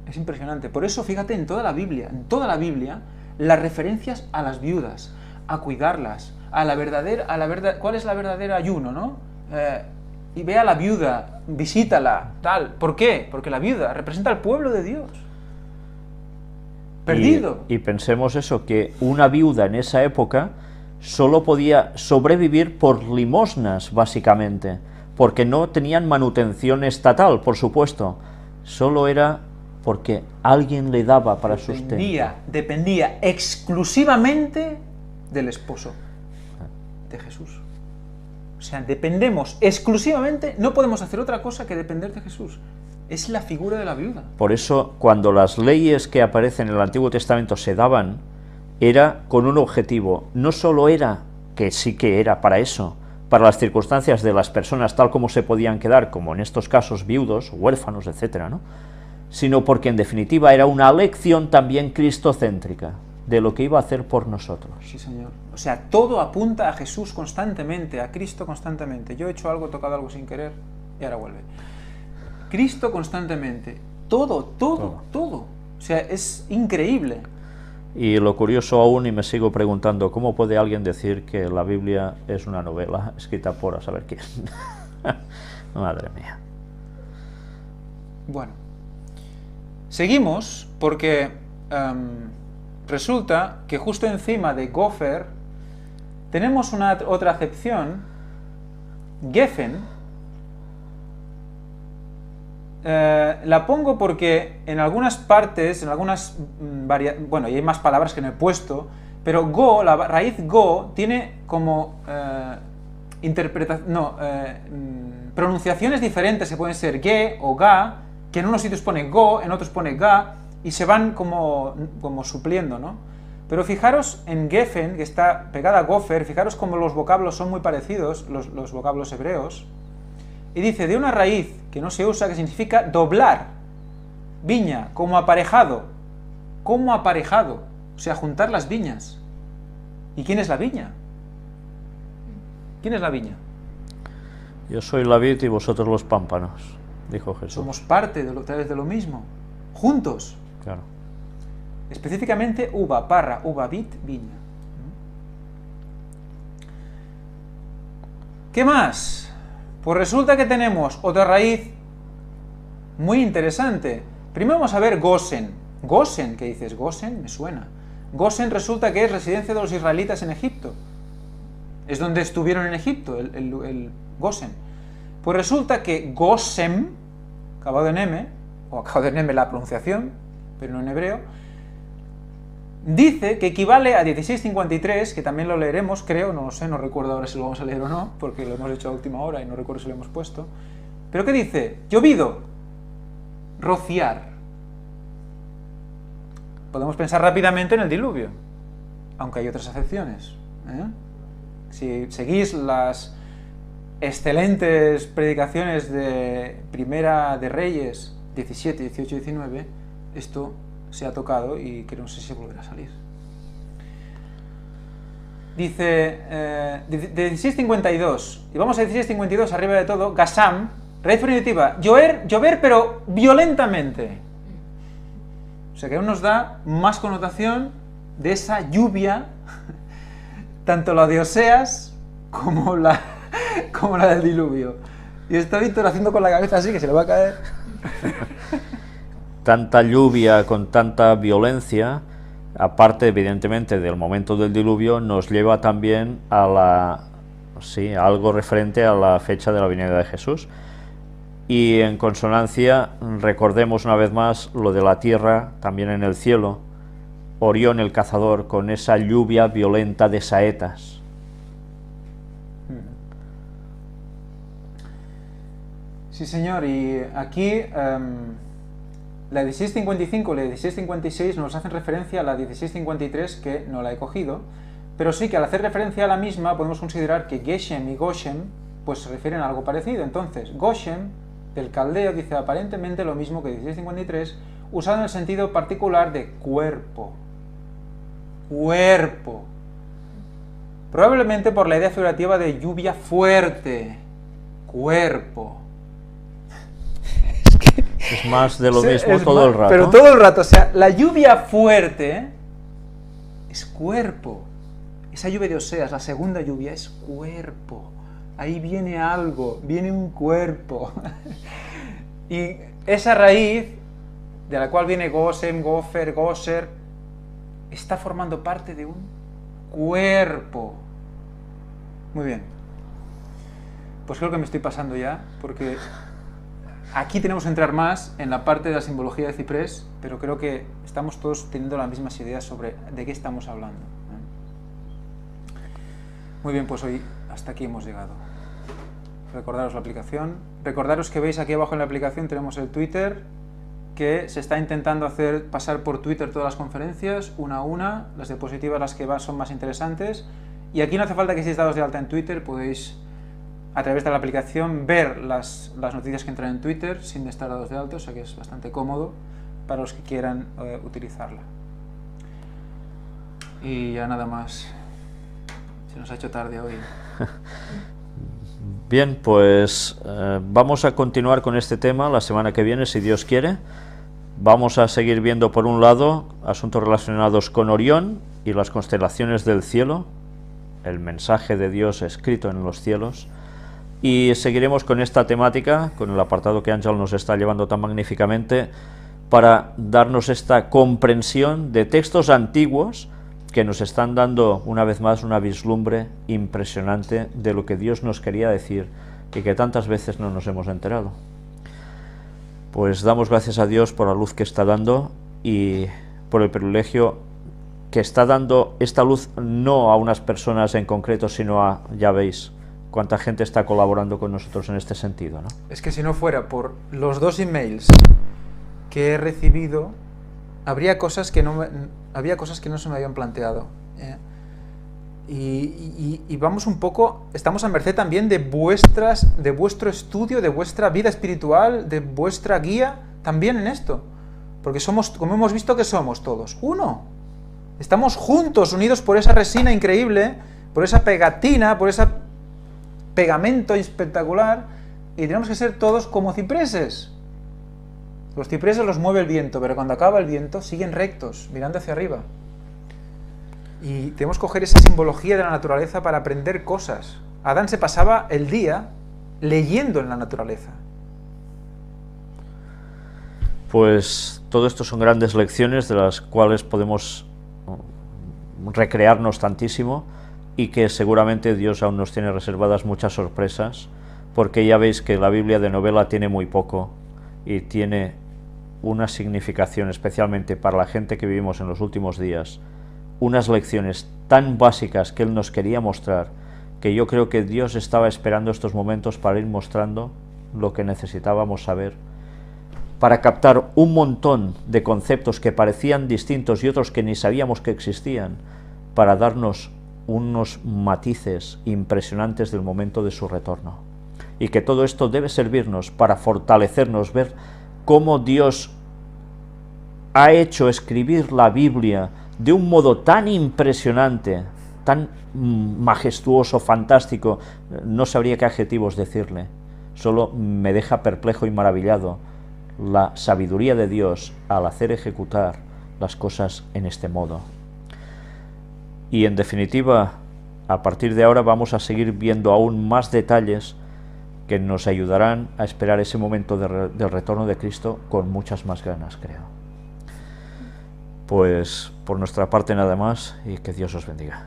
Es impresionante. Por eso, fíjate, en toda la Biblia, las referencias a las viudas, a cuidarlas, ¿cuál es la verdadera ayuno, no? Y ve a la viuda, visítala, tal. ¿Por qué? Porque la viuda representa al pueblo de Dios. Perdido. Y pensemos eso, que una viuda en esa época solo podía sobrevivir por limosnas, básicamente, porque no tenían manutención estatal, por supuesto. Solo era porque alguien le daba para sustento. Dependía exclusivamente del esposo de Jesús. O sea, dependemos exclusivamente, no podemos hacer otra cosa que depender de Jesús. Es la figura de la viuda. Por eso, cuando las leyes que aparecen en el Antiguo Testamento se daban, era con un objetivo. No solo era, que sí que era para eso, para las circunstancias de las personas tal como se podían quedar, como en estos casos viudos, huérfanos, etcétera, ¿no? Sino porque en definitiva era una lección también cristocéntrica de lo que iba a hacer por nosotros. Sí, Señor. O sea, todo apunta a Jesús constantemente, a Cristo constantemente. Yo he hecho algo, he tocado algo sin querer y ahora vuelve. Cristo constantemente. Todo. O sea, es increíble. Y lo curioso aún, y me sigo preguntando, ¿cómo puede alguien decir que la Biblia es una novela escrita por a saber quién? Madre mía. Bueno, seguimos porque resulta que justo encima de Gopher tenemos otra acepción, Geffen. La pongo porque en algunas partes, en algunas bueno, y hay más palabras que no he puesto, pero go, la raíz go, tiene como pronunciaciones diferentes, que pueden ser ge o ga, que en unos sitios pone go, en otros pone ga, y se van como supliendo, ¿no? Pero fijaros en Geffen, que está pegada a Gopher, fijaros cómo los vocablos son muy parecidos, los vocablos hebreos. Y dice, de una raíz que no se usa, que significa doblar, viña, como aparejado, o sea, juntar las viñas. ¿Y quién es la viña? ¿Quién es la viña? Yo soy la vid y vosotros los pámpanos, dijo Jesús. Somos parte de lo mismo, juntos. Claro. Específicamente uva, parra, uva, vid, viña. ¿Qué más? Pues resulta que tenemos otra raíz muy interesante. Primero vamos a ver Gosen. Gosen, ¿qué dices? Gosen, me suena. Gosen resulta que es residencia de los israelitas en Egipto. Es donde estuvieron en Egipto, el Gosen. Pues resulta que Gosem, acabado en M, o acabado en M la pronunciación, pero no en hebreo, dice que equivale a 1653, que también lo leeremos, creo, no lo sé, no recuerdo ahora si lo vamos a leer o no, porque lo hemos hecho a última hora y no recuerdo si lo hemos puesto. Pero ¿qué dice? Llovido, rociar. Podemos pensar rápidamente en el diluvio, aunque hay otras acepciones. Si seguís las excelentes predicaciones de Primera de Reyes 17, 18 y 19, esto se ha tocado y que no sé si volverá a salir. Dice de 1652, y vamos a 1652 arriba de todo, Gasam, raíz primitiva, llover pero violentamente. O sea que aún nos da más connotación de esa lluvia, tanto la de Oseas como la del diluvio. Y está Víctor haciendo con la cabeza así que se le va a caer. Tanta lluvia con tanta violencia, aparte evidentemente del momento del diluvio, nos lleva también a algo referente a la fecha de la venida de Jesús. Y en consonancia, recordemos una vez más lo de la tierra, también en el cielo, Orión el cazador, con esa lluvia violenta de saetas. Sí, señor, y aquí la 1655 y la 1656 nos hacen referencia a la 1653, que no la he cogido, pero sí que al hacer referencia a la misma podemos considerar que Geshem y Goshem pues se refieren a algo parecido. Entonces, Goshem, del caldeo, dice aparentemente lo mismo que 1653, usado en el sentido particular de cuerpo. Cuerpo. Probablemente por la idea figurativa de lluvia fuerte. Cuerpo. Es más de lo mismo todo el rato. Pero todo el rato, o sea, la lluvia fuerte es cuerpo. Esa lluvia de Oseas, la segunda lluvia, es cuerpo. Ahí viene algo, viene un cuerpo. Y esa raíz, de la cual viene Gosem, Gofer, Goser, está formando parte de un cuerpo. Muy bien. Pues creo que me estoy pasando ya, porque aquí tenemos que entrar más en la parte de la simbología de ciprés, pero creo que estamos todos teniendo las mismas ideas sobre de qué estamos hablando. Muy bien, pues hoy hasta aquí hemos llegado. Recordaros la aplicación. Recordaros que veis aquí abajo en la aplicación tenemos el Twitter, que se está intentando hacer pasar por Twitter todas las conferencias, una a una, las diapositivas las que son más interesantes. Y aquí no hace falta que estéis dados de alta en Twitter, podéis a través de la aplicación ver las noticias que entran en Twitter sin estar dados de alta, o sea que es bastante cómodo para los que quieran utilizarla. Y ya nada más. Se nos ha hecho tarde hoy. Bien, pues vamos a continuar con este tema la semana que viene, si Dios quiere. Vamos a seguir viendo, por un lado, asuntos relacionados con Orión y las constelaciones del cielo, el mensaje de Dios escrito en los cielos, y seguiremos con esta temática, con el apartado que Ángel nos está llevando tan magníficamente, para darnos esta comprensión de textos antiguos que nos están dando una vez más una vislumbre impresionante de lo que Dios nos quería decir y que tantas veces no nos hemos enterado. Pues damos gracias a Dios por la luz que está dando y por el privilegio que está dando esta luz no a unas personas en concreto, sino a, ya veis, cuánta gente está colaborando con nosotros en este sentido, ¿no? Es que si no fuera por los 2 emails que he recibido, habría cosas que no se me habían planteado. Y vamos un poco, estamos a merced también de vuestro estudio, de vuestra vida espiritual, de vuestra guía también en esto. Porque somos, como hemos visto que somos todos, uno. Estamos juntos, unidos por esa resina increíble, por esa pegatina, por esa pegamento espectacular y tenemos que ser todos como cipreses. Los cipreses los mueve el viento, pero cuando acaba el viento siguen rectos, mirando hacia arriba. Y tenemos que coger esa simbología de la naturaleza para aprender cosas. Adán se pasaba el día leyendo en la naturaleza. Pues todo esto son grandes lecciones de las cuales podemos recrearnos tantísimo y que seguramente Dios aún nos tiene reservadas muchas sorpresas, porque ya veis que la Biblia de novela tiene muy poco y tiene una significación especialmente para la gente que vivimos en los últimos días, unas lecciones tan básicas que Él nos quería mostrar, que yo creo que Dios estaba esperando estos momentos para ir mostrando lo que necesitábamos saber, para captar un montón de conceptos que parecían distintos y otros que ni sabíamos que existían, para darnos unos matices impresionantes del momento de su retorno. Y que todo esto debe servirnos para fortalecernos, ver cómo Dios ha hecho escribir la Biblia de un modo tan impresionante, tan majestuoso, fantástico, no sabría qué adjetivos decirle, solo me deja perplejo y maravillado la sabiduría de Dios al hacer ejecutar las cosas en este modo. Y en definitiva, a partir de ahora vamos a seguir viendo aún más detalles que nos ayudarán a esperar ese momento del retorno de Cristo con muchas más ganas, creo. Pues por nuestra parte nada más y que Dios os bendiga.